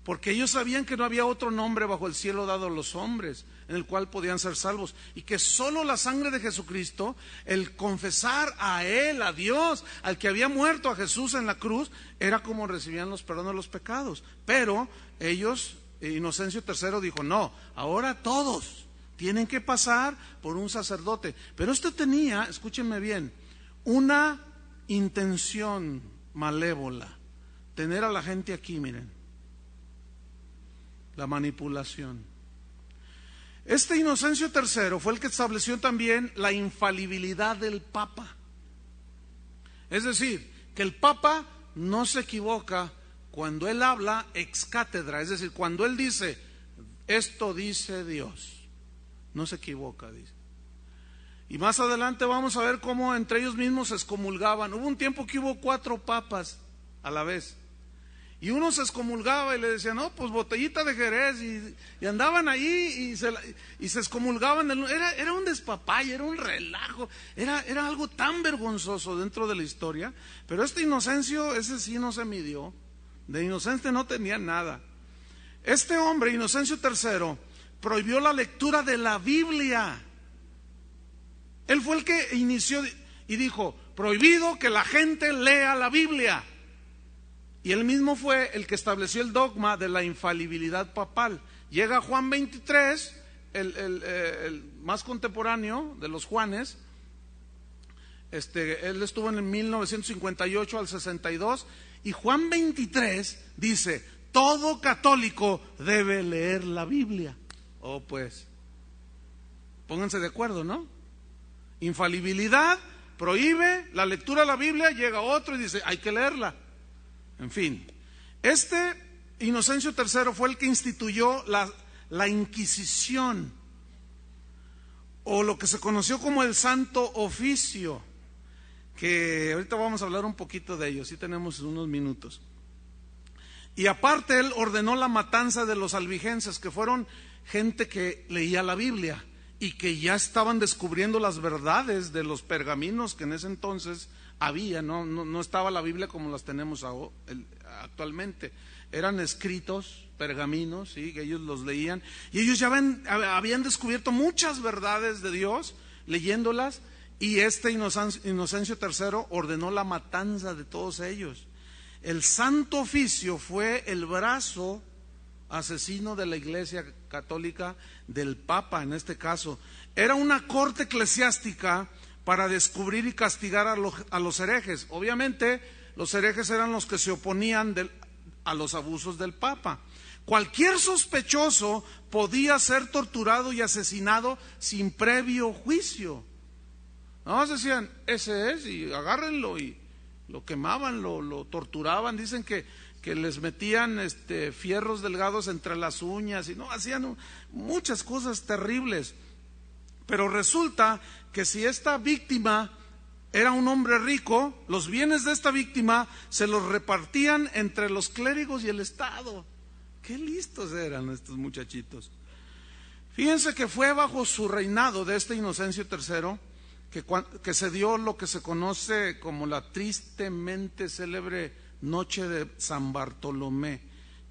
porque ellos sabían que no había otro nombre bajo el cielo dado a los hombres en el cual podían ser salvos, y que solo la sangre de Jesucristo, el confesar a Él, a Dios, al que había muerto, a Jesús en la cruz, era como recibían los perdones de los pecados. Pero ellos, Inocencio III dijo, no, ahora todos tienen que pasar por un sacerdote. Pero esto tenía, escúchenme bien, una intención malévola, tener a la gente aquí, miren, la manipulación. Este Inocencio III fue el que estableció también la infalibilidad del Papa. Es decir, que el Papa no se equivoca cuando él habla ex cátedra, es decir, cuando él dice, esto dice Dios, no se equivoca, dice. Y más adelante vamos a ver cómo entre ellos mismos se excomulgaban. Hubo un tiempo que hubo 4 papas a la vez. Y uno se excomulgaba y le decía, no, pues botellita de Jerez, y andaban ahí y se excomulgaban. Era un despapalle, era un relajo, era algo tan vergonzoso dentro de la historia. Pero este Inocencio, ese sí no se midió, de inocente no tenía nada. Este hombre, Inocencio III, prohibió la lectura de la Biblia. Él fue el que inició y dijo, prohibido que la gente lea la Biblia. Y él mismo fue el que estableció el dogma de la infalibilidad papal. Llega Juan 23, el más contemporáneo de los Juanes. Él estuvo en el 1958 al 62. Y Juan 23 dice, todo católico debe leer la Biblia. Oh, pues, pónganse de acuerdo, ¿no? Infalibilidad prohíbe la lectura de la Biblia, llega otro y dice, hay que leerla. En fin, este Inocencio III fue el que instituyó la Inquisición, o lo que se conoció como el Santo Oficio, que ahorita vamos a hablar un poquito de ello, si tenemos unos minutos. Y aparte él ordenó la matanza de los albigenses, que fueron gente que leía la Biblia y que ya estaban descubriendo las verdades de los pergaminos que en ese entonces había, no estaba la Biblia como las tenemos actualmente. Eran escritos, pergaminos, ¿sí? Que ellos los leían, y ellos ya habían descubierto muchas verdades de Dios leyéndolas, y este Inocencio III ordenó la matanza de todos ellos. El Santo Oficio fue el brazo asesino de la Iglesia Católica, del Papa en este caso. Era una corte eclesiástica para descubrir y castigar a los herejes. Obviamente los herejes eran los que se oponían a los abusos del Papa. Cualquier sospechoso podía ser torturado y asesinado sin previo juicio. No, decían, ese es, y agárrenlo, y lo quemaban, lo torturaban. Dicen que les metían fierros delgados entre las uñas, y no, hacían muchas cosas terribles. Pero resulta que si esta víctima era un hombre rico, los bienes de esta víctima se los repartían entre los clérigos y el Estado. Qué listos eran estos muchachitos. Fíjense que fue bajo su reinado de este Inocencio III que se dio lo que se conoce como la tristemente célebre noche de San Bartolomé.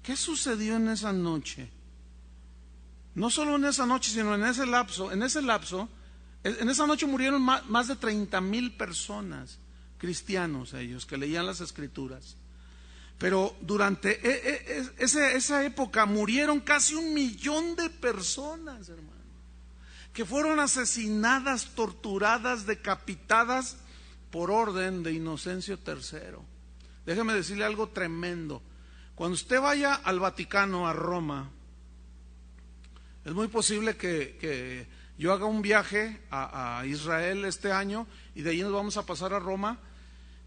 ¿Qué sucedió en esa noche? No solo en esa noche, sino en ese lapso. En esa noche murieron más de 30,000 personas, cristianos ellos, que leían las Escrituras. Pero durante esa época murieron casi 1,000,000 de personas, hermano, que fueron asesinadas, torturadas, decapitadas por orden de Inocencio III. Déjeme decirle algo tremendo. Cuando usted vaya al Vaticano, a Roma, es muy posible que yo haga un viaje a Israel este año, y de ahí nos vamos a pasar a Roma.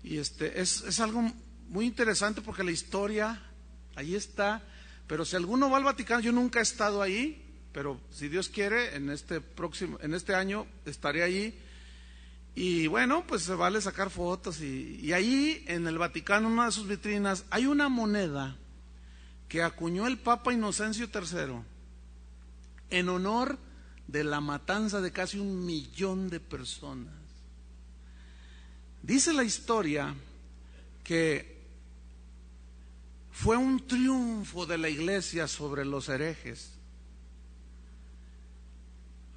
Y es algo muy interesante porque la historia ahí está. Pero si alguno va al Vaticano, yo nunca he estado ahí, pero si Dios quiere, en este año estaré allí. Y bueno, pues se vale sacar fotos, y ahí en el Vaticano, en una de sus vitrinas, hay una moneda que acuñó el Papa Inocencio III en honor de la matanza de casi 1,000,000 de personas. Dice la historia que fue un triunfo de la Iglesia sobre los herejes.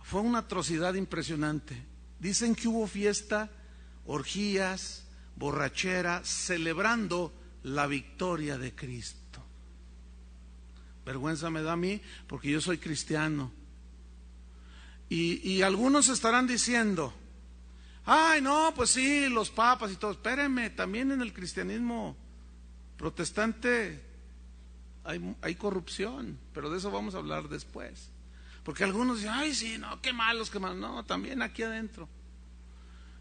Fue una atrocidad impresionante. Dicen que hubo fiesta, orgías, borrachera, celebrando la victoria de Cristo. Vergüenza me da a mí porque yo soy cristiano. Y algunos estarán diciendo, ay, no, pues sí, los papas y todo. Espérenme, también en el cristianismo protestante hay corrupción, pero de eso vamos a hablar después. Porque algunos dicen, ay, sí, no, qué malos. No, también aquí adentro.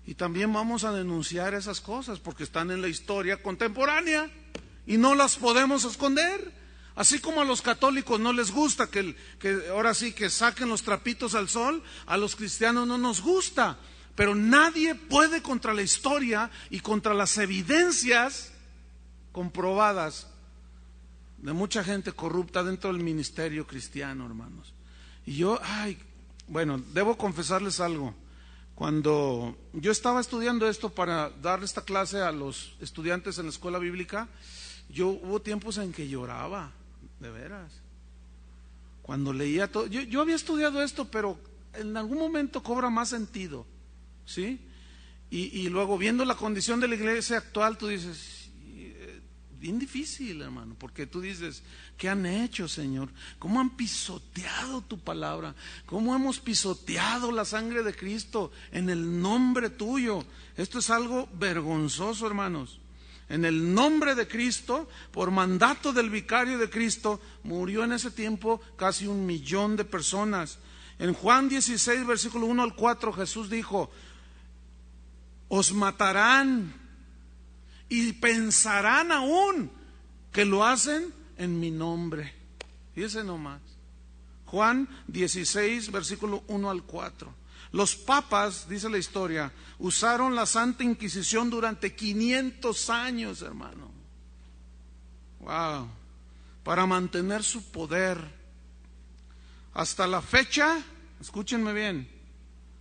Y también vamos a denunciar esas cosas porque están en la historia contemporánea y no las podemos esconder. Así como a los católicos no les gusta que ahora sí que saquen los trapitos al sol, a los cristianos no nos gusta. Pero nadie puede contra la historia y contra las evidencias comprobadas de mucha gente corrupta dentro del ministerio cristiano, hermanos. Y yo, debo confesarles algo. Cuando yo estaba estudiando esto para dar esta clase a los estudiantes en la escuela bíblica, hubo tiempos en que lloraba, de veras. Cuando leía todo, yo había estudiado esto, pero en algún momento cobra más sentido, ¿sí? Y luego viendo la condición de la iglesia actual, tú dices, bien difícil, hermano, porque tú dices, ¿qué han hecho, Señor? ¿Cómo han pisoteado tu palabra? ¿Cómo hemos pisoteado la sangre de Cristo en el nombre tuyo? Esto es algo vergonzoso, hermanos. En el nombre de Cristo, por mandato del vicario de Cristo, murió en ese tiempo casi 1 millón de personas. En Juan 16, versículo 1 al 4, Jesús dijo, os matarán y pensarán aún que lo hacen en mi nombre. Fíjense nomás. Juan 16, versículo 1 al 4. Los papas, dice la historia, usaron la Santa Inquisición durante 500 años, hermano. Wow. Para mantener su poder. Hasta la fecha, escúchenme bien,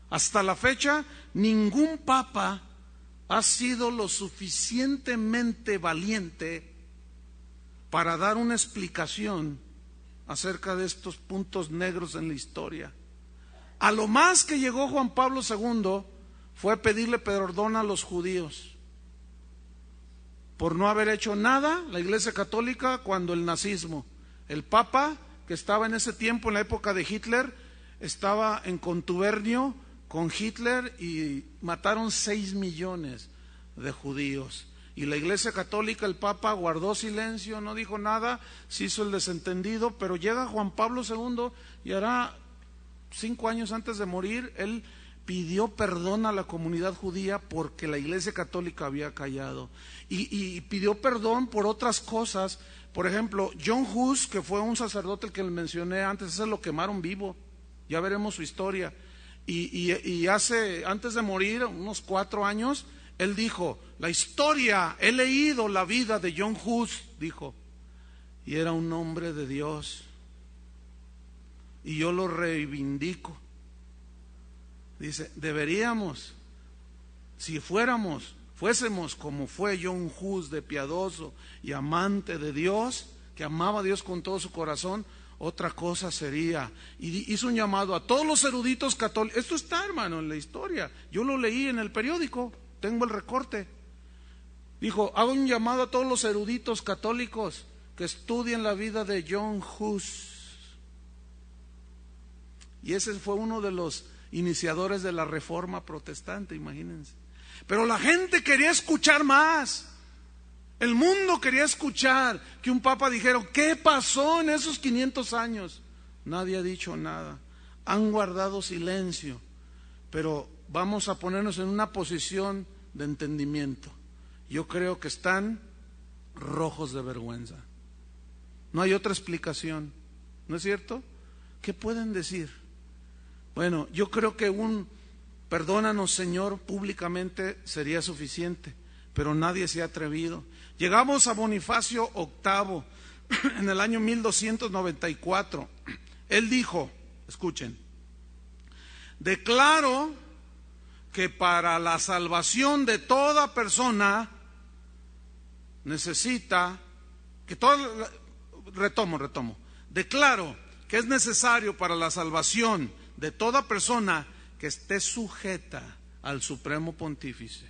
hasta la fecha ningún papa ha sido lo suficientemente valiente para dar una explicación acerca de estos puntos negros en la historia. A lo más que llegó Juan Pablo II fue pedirle perdón a los judíos por no haber hecho nada la Iglesia Católica cuando el nazismo, el Papa que estaba en ese tiempo, en la época de Hitler, estaba en contubernio con Hitler y mataron 6 millones de judíos. Y la Iglesia Católica, el Papa guardó silencio, no dijo nada, se hizo el desentendido, pero llega Juan Pablo II y hará 5 años antes de morir, él pidió perdón a la comunidad judía porque la Iglesia Católica había callado. Y pidió perdón por otras cosas. Por ejemplo, John Hus, que fue un sacerdote el que le mencioné antes, ese lo quemaron vivo. Ya veremos su historia. Y antes de morir, unos 4 años, él dijo, la historia, he leído la vida de John Hus, dijo, y era un hombre de Dios. Y yo lo reivindico. Dice, deberíamos, si fuésemos como fue John Hus, de piadoso y amante de Dios, que amaba a Dios con todo su corazón, otra cosa sería. Y hizo un llamado a todos los eruditos católicos. Esto está, hermano, en la historia. Yo lo leí en el periódico, tengo el recorte. Dijo, hago un llamado a todos los eruditos católicos que estudien la vida de John Hus. Y ese fue uno de los iniciadores de la Reforma Protestante, imagínense. Pero la gente quería escuchar más. El mundo quería escuchar que un papa dijera, ¿qué pasó en esos 500 años? Nadie ha dicho nada. Han guardado silencio. Pero vamos a ponernos en una posición de entendimiento. Yo creo que están rojos de vergüenza. No hay otra explicación. ¿No es cierto? ¿Qué pueden decir? Bueno, yo creo que un perdónanos, Señor, públicamente sería suficiente, pero nadie se ha atrevido. Llegamos a Bonifacio VIII en el año 1294. Él dijo, escuchen, declaro que para la salvación de toda persona necesita, retomo, declaro que es necesario para la salvación de toda persona que esté sujeta al Supremo Pontífice.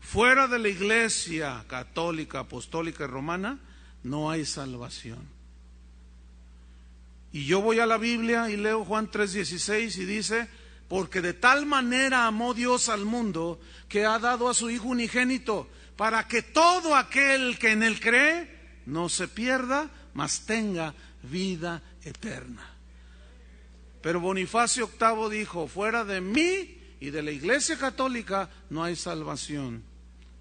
Fuera de la Iglesia católica, apostólica y romana, no hay salvación. Y yo voy a la Biblia y leo Juan 3:16 y dice, porque de tal manera amó Dios al mundo que ha dado a su Hijo unigénito, para que todo aquel que en él cree no se pierda, mas tenga vida eterna. Pero Bonifacio VIII dijo, fuera de mí y de la Iglesia Católica no hay salvación.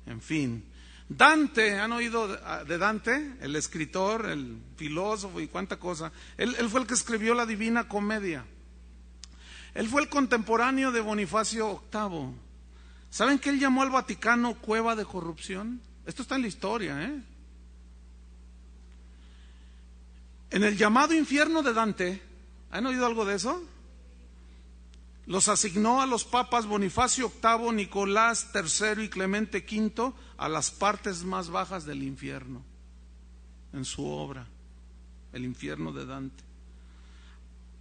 En fin, Dante, ¿han oído de Dante? El escritor, el filósofo y cuánta cosa. Él fue el que escribió la Divina Comedia. Él fue el contemporáneo de Bonifacio VIII. ¿Saben que él llamó al Vaticano cueva de corrupción? Esto está en la historia, ¿eh? En el llamado infierno de Dante, ¿han oído algo de eso? Los asignó a los papas Bonifacio VIII, Nicolás III y Clemente V a las partes más bajas del infierno, en su obra, El infierno de Dante.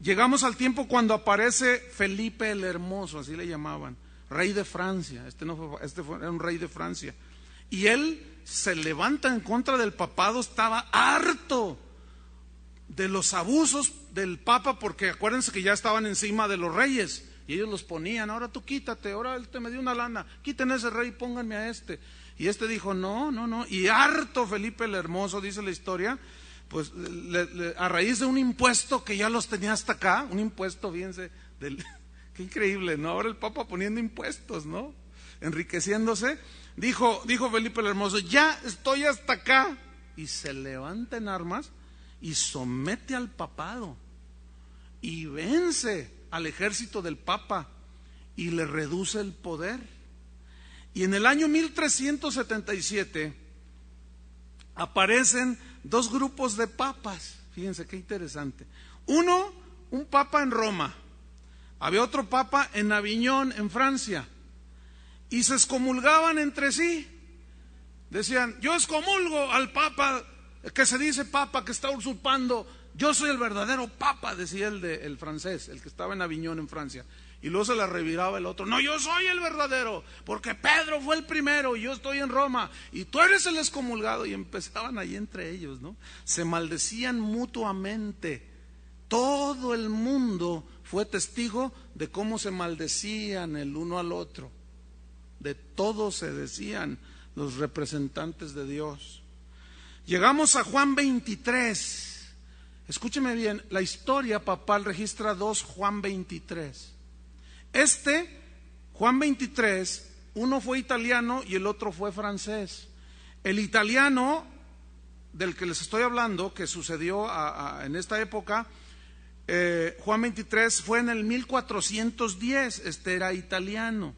Llegamos al tiempo cuando aparece Felipe el Hermoso, así le llamaban, rey de Francia. Era un rey de Francia. Y él se levanta en contra del papado, estaba harto de los abusos del papa, porque acuérdense que ya estaban encima de los reyes y ellos los ponían, ahora tú quítate, ahora él te me dio una lana, quiten a ese rey, pónganme a este. Y este dijo no, y harto Felipe el Hermoso, dice la historia, pues a raíz de un impuesto que ya los tenía hasta acá, un impuesto, fíjense, qué increíble, ¿no? Ahora el papa poniendo impuestos, ¿no? Enriqueciéndose, dijo Felipe el Hermoso, ya estoy hasta acá, y se levanta en armas y somete al papado y vence al ejército del papa y le reduce el poder. Y en el año 1377 aparecen dos grupos de papas. Fíjense qué interesante. Uno, un papa en Roma. Había otro papa en Aviñón, en Francia. Y se excomulgaban entre sí. Decían, yo excomulgo al papa que se dice papa, que está usurpando. Yo soy el verdadero papa, decía el francés, el que estaba en Aviñón, en Francia. Y luego se la reviraba el otro. No, yo soy el verdadero, porque Pedro fue el primero y yo estoy en Roma y tú eres el excomulgado. Y empezaban ahí entre ellos, ¿no? Se maldecían mutuamente. Todo el mundo fue testigo de cómo se maldecían el uno al otro. De todo se decían los representantes de Dios. Llegamos a Juan 23. Escúcheme bien, la historia papal registra dos Juan 23. Juan 23, uno fue italiano y el otro fue francés. El italiano, del que les estoy hablando, que sucedió en esta época, Juan 23 fue en el 1410, era italiano.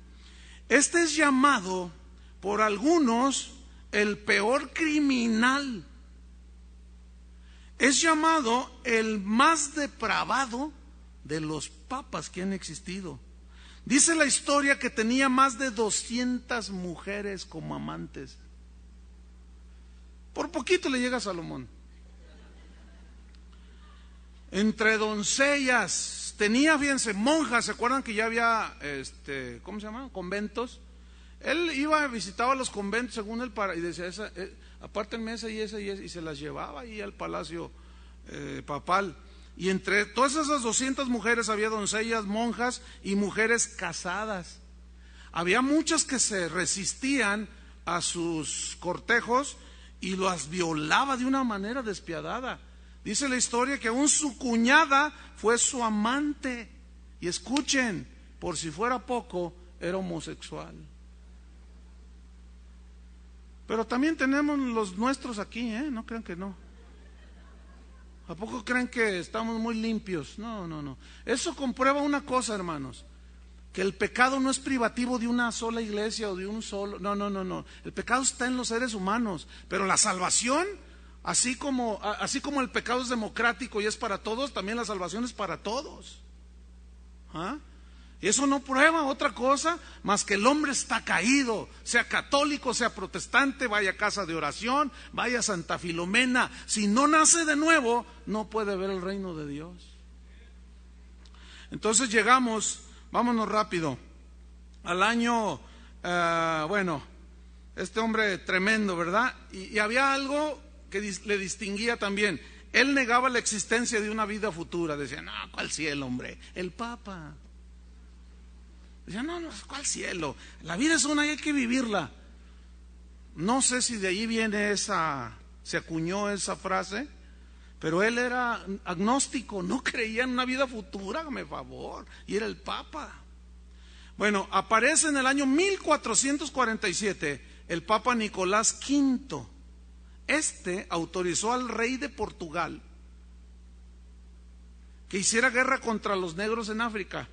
Este es llamado por algunos el peor criminal. Es llamado el más depravado de los papas que han existido. Dice la historia que tenía más de 200 mujeres como amantes. Por poquito le llega a Salomón. Entre doncellas, tenía, fíjense, monjas. ¿Se acuerdan que ya había, ¿cómo se llama? Conventos. Él iba, visitaba los conventos según él, y decía, apártenme esa y esa, y se las llevaba ahí al palacio papal. Y entre todas esas 200 mujeres había doncellas, monjas y mujeres casadas. Había muchas que se resistían a sus cortejos y las violaba de una manera despiadada. Dice la historia que aún su cuñada fue su amante. Y escuchen, por si fuera poco, era homosexual. Pero también tenemos los nuestros aquí, no crean que no. ¿A poco creen que estamos muy limpios? No. Eso comprueba una cosa, hermanos, que el pecado no es privativo de una sola iglesia o de un solo. No. El pecado está en los seres humanos, pero la salvación, así como el pecado es democrático y es para todos, también la salvación es para todos. Y eso no prueba otra cosa más que el hombre está caído, sea católico, sea protestante, vaya a casa de oración, vaya a Santa Filomena. Si no nace de nuevo, no puede ver el reino de Dios. Entonces llegamos, vámonos rápido, al año, este hombre tremendo, ¿verdad? Y había algo que le distinguía también. Él negaba la existencia de una vida futura. Decía, no, ¿cuál cielo, hombre? El Papa. Decía, no, ¿cuál cielo? La vida es una y hay que vivirla. No sé si de ahí viene se acuñó esa frase, pero él era agnóstico, no creía en una vida futura, hágame favor, y era el Papa. Bueno, aparece en el año 1447 el Papa Nicolás V. Este autorizó al rey de Portugal que hiciera guerra contra los negros en África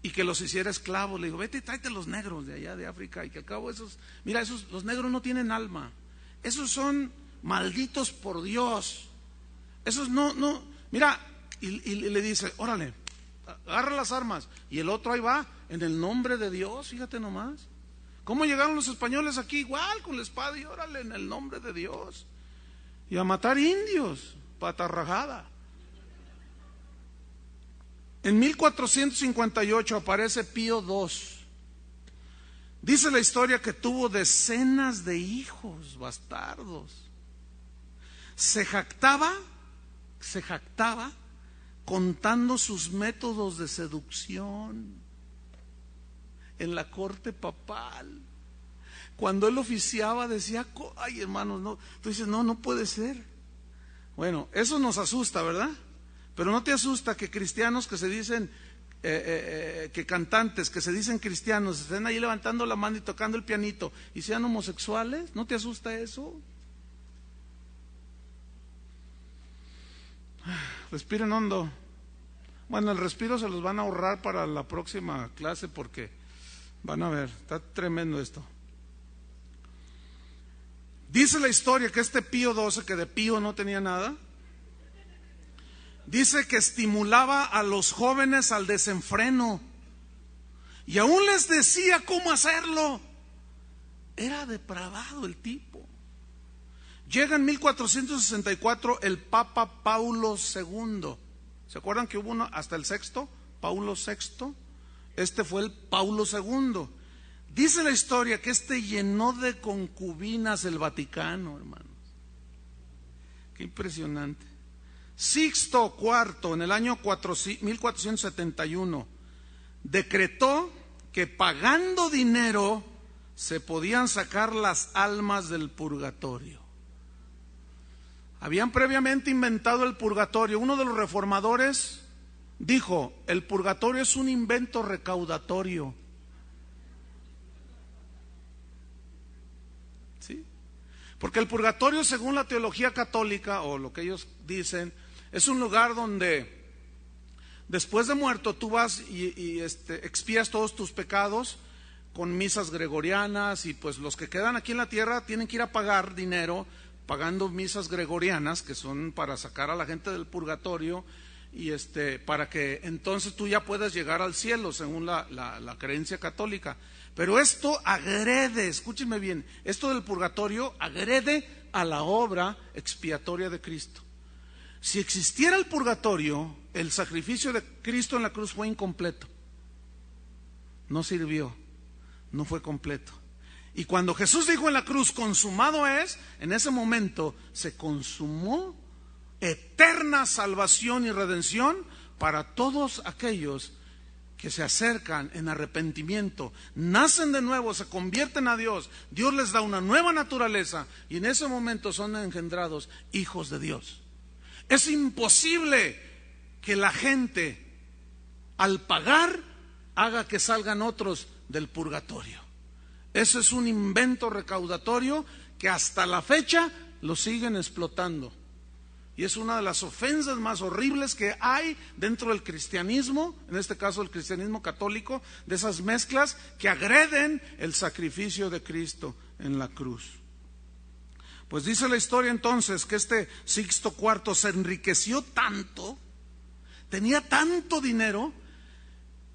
y que los hiciera esclavos. Le digo, vete y tráete los negros de allá de África, y que al cabo esos, mira, los negros no tienen alma, esos son malditos por Dios, esos no, mira, y le dice, órale, agarra las armas, y el otro ahí va, en el nombre de Dios, fíjate nomás. ¿Cómo llegaron los españoles aquí? Igual, con la espada, y órale, en el nombre de Dios, y a matar indios, patarrajada. En 1458 aparece Pío II. Dice la historia que tuvo decenas de hijos bastardos. Se jactaba contando sus métodos de seducción en la corte papal. Cuando él oficiaba decía, ay hermanos, no. Tú dices, no puede ser. Bueno, eso nos asusta, ¿verdad? Pero no te asusta que cristianos que se dicen, que cantantes que se dicen cristianos estén ahí levantando la mano y tocando el pianito y sean homosexuales. ¿No te asusta eso? Respiren hondo. Bueno, el respiro se los van a ahorrar para la próxima clase, porque van a ver, está tremendo esto. Dice la historia que este Pío XII, que de Pío no tenía nada, dice que estimulaba a los jóvenes al desenfreno y aún les decía cómo hacerlo. Era depravado el tipo. Llega en 1464 el Papa Paulo II. ¿Se acuerdan que hubo uno hasta el sexto? Paulo VI. Este fue el Paulo II. Dice la historia que este llenó de concubinas el Vaticano, hermanos. Qué impresionante. Sixto IV, en el año 1471, decretó que pagando dinero se podían sacar las almas del purgatorio. Habían previamente inventado el purgatorio. Uno de los reformadores dijo, el purgatorio es un invento recaudatorio. ¿Sí? Porque el purgatorio, según la teología católica, o lo que ellos dicen, es un lugar donde después de muerto tú vas y expías todos tus pecados con misas gregorianas, y pues los que quedan aquí en la tierra tienen que ir a pagar dinero pagando misas gregorianas, que son para sacar a la gente del purgatorio, y para que entonces tú ya puedas llegar al cielo según la creencia católica. Pero esto agrede, escúchenme bien, esto del purgatorio agrede a la obra expiatoria de Cristo. Si existiera el purgatorio, el sacrificio de Cristo en la cruz fue incompleto. No sirvió, no fue completo. Y cuando Jesús dijo en la cruz, consumado es, en ese momento se consumó eterna salvación y redención para todos aquellos que se acercan en arrepentimiento, nacen de nuevo, se convierten a Dios, Dios les da una nueva naturaleza y en ese momento son engendrados hijos de Dios. Es imposible que la gente al pagar haga que salgan otros del purgatorio. Eso es un invento recaudatorio que hasta la fecha lo siguen explotando. Y es una de las ofensas más horribles que hay dentro del cristianismo, en este caso el cristianismo católico, de esas mezclas que agreden el sacrificio de Cristo en la cruz. Pues dice la historia entonces que este Sixto IV se enriqueció tanto, tenía tanto dinero,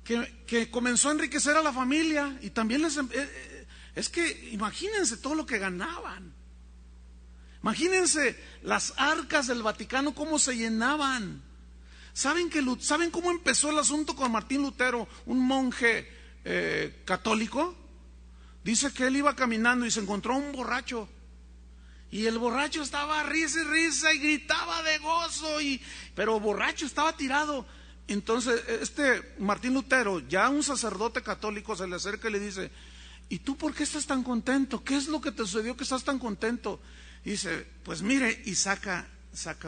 que comenzó a enriquecer a la familia y también es que imagínense todo lo que ganaban. Imagínense las arcas del Vaticano cómo se llenaban. ¿Saben cómo empezó el asunto con Martín Lutero, un monje católico? Dice que él iba caminando y se encontró a un borracho. Y el borracho estaba risa y risa y gritaba de gozo, pero borracho, estaba tirado. Entonces Martín Lutero, ya un sacerdote católico, se le acerca y le dice, ¿y tú por qué estás tan contento? ¿Qué es lo que te sucedió que estás tan contento? Y dice, pues mire, y saca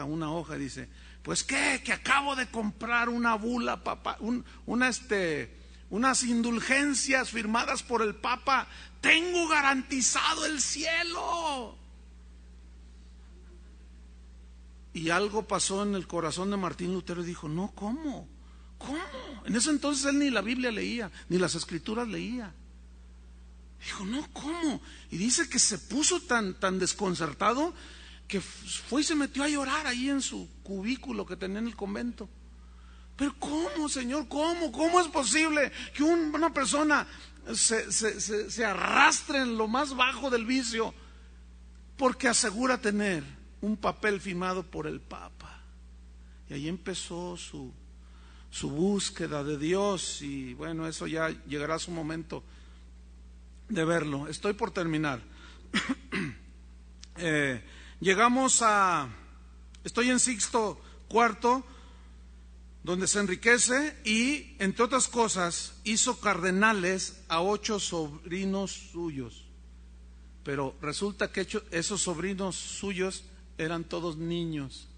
una hoja y dice, pues qué, que acabo de comprar una bula, papá, unas indulgencias firmadas por el Papa. Tengo garantizado el cielo. Y algo pasó en el corazón de Martín Lutero y dijo, no, ¿cómo? En ese entonces él ni la Biblia leía, ni las Escrituras leía. Dijo, no, ¿cómo? Y dice que se puso tan desconcertado que fue y se metió a llorar ahí en su cubículo que tenía en el convento. Pero ¿cómo, Señor? ¿Cómo es posible que una persona se arrastre en lo más bajo del vicio porque asegura tener un papel firmado por el Papa? Y ahí empezó su búsqueda de Dios, y bueno, eso ya llegará su momento de verlo. Estoy por terminar. Estoy en Sixto IV, donde se enriquece y, entre otras cosas, hizo cardenales a 8 sobrinos suyos. Pero resulta que esos sobrinos suyos eran todos niños.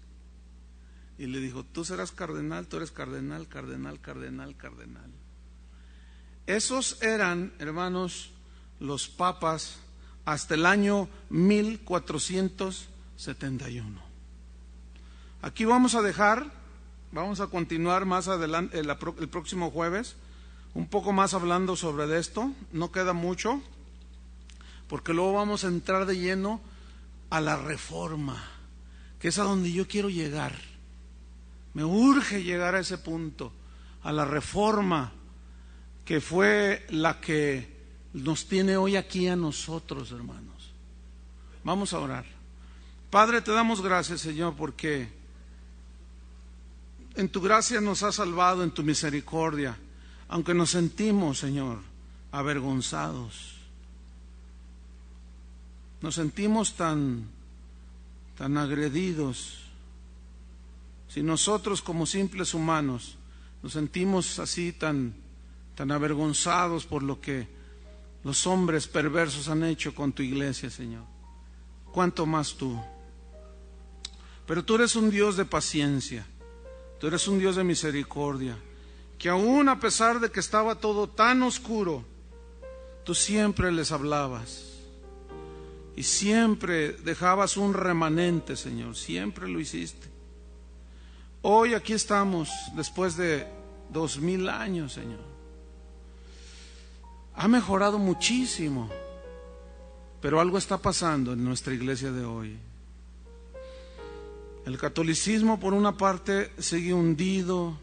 Y le dijo, tú serás cardenal, tú eres cardenal. Esos eran, hermanos, los papas hasta el año 1471. Aquí vamos a continuar más adelante, el próximo jueves, un poco más hablando sobre esto. No queda mucho, porque luego vamos a entrar de lleno a la reforma, que es a donde yo quiero llegar. Me urge llegar a ese punto, a la reforma, que fue la que nos tiene hoy aquí a nosotros, hermanos. Vamos a orar. Padre, te damos gracias, Señor, porque en tu gracia nos has salvado, en tu misericordia, aunque nos sentimos, Señor, avergonzados. Nos sentimos tan agredidos. Si nosotros como simples humanos nos sentimos así tan avergonzados por lo que los hombres perversos han hecho con tu iglesia, Señor, ¿cuánto más tú? Pero tú eres un Dios de paciencia, tú eres un Dios de misericordia, que aún a pesar de que estaba todo tan oscuro, tú siempre les hablabas y siempre dejabas un remanente, Señor, siempre lo hiciste. Hoy aquí estamos después de 2000 años, Señor. Ha mejorado muchísimo, pero algo está pasando en nuestra iglesia de hoy. El catolicismo, por una parte, sigue hundido,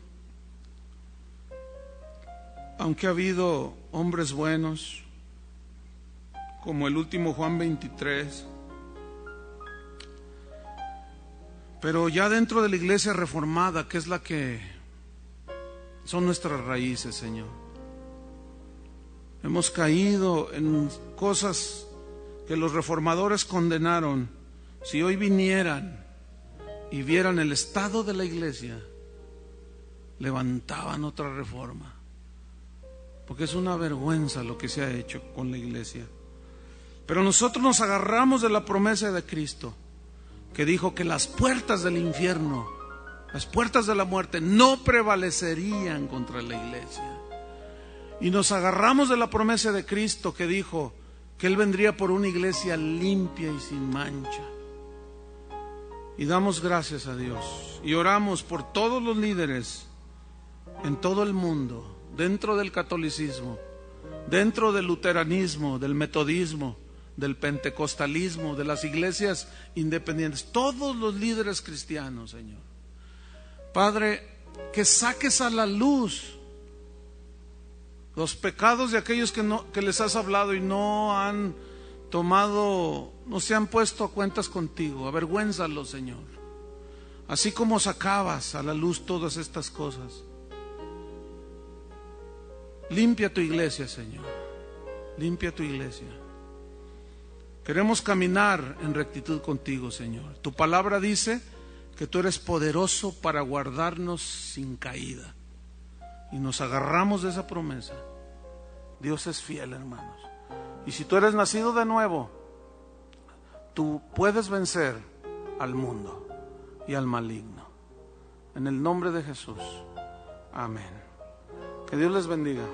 aunque ha habido hombres buenos, como el último Juan 23. Pero ya dentro de la iglesia reformada, que es la que son nuestras raíces, Señor, hemos caído en cosas que los reformadores condenaron. Si hoy vinieran y vieran el estado de la iglesia, levantaban otra reforma, porque es una vergüenza lo que se ha hecho con la iglesia. Pero nosotros nos agarramos de la promesa de Cristo, que dijo que las puertas del infierno, las puertas de la muerte, no prevalecerían contra la iglesia. Y nos agarramos de la promesa de Cristo, que dijo que Él vendría por una iglesia limpia y sin mancha. Y damos gracias a Dios y oramos por todos los líderes en todo el mundo, dentro del catolicismo, dentro del luteranismo, del metodismo, del pentecostalismo, de las iglesias independientes, todos los líderes cristianos, Señor. Padre, que saques a la luz los pecados de aquellos que les has hablado y no han tomado, no se han puesto a cuentas contigo. Avergüénzalos, Señor. Así como sacabas a la luz todas estas cosas. Limpia tu iglesia, Señor. Limpia tu iglesia. Queremos caminar en rectitud contigo, Señor. Tu palabra dice que tú eres poderoso para guardarnos sin caída. Y nos agarramos de esa promesa. Dios es fiel, hermanos. Y si tú eres nacido de nuevo, tú puedes vencer al mundo y al maligno. En el nombre de Jesús. Amén. Que Dios les bendiga.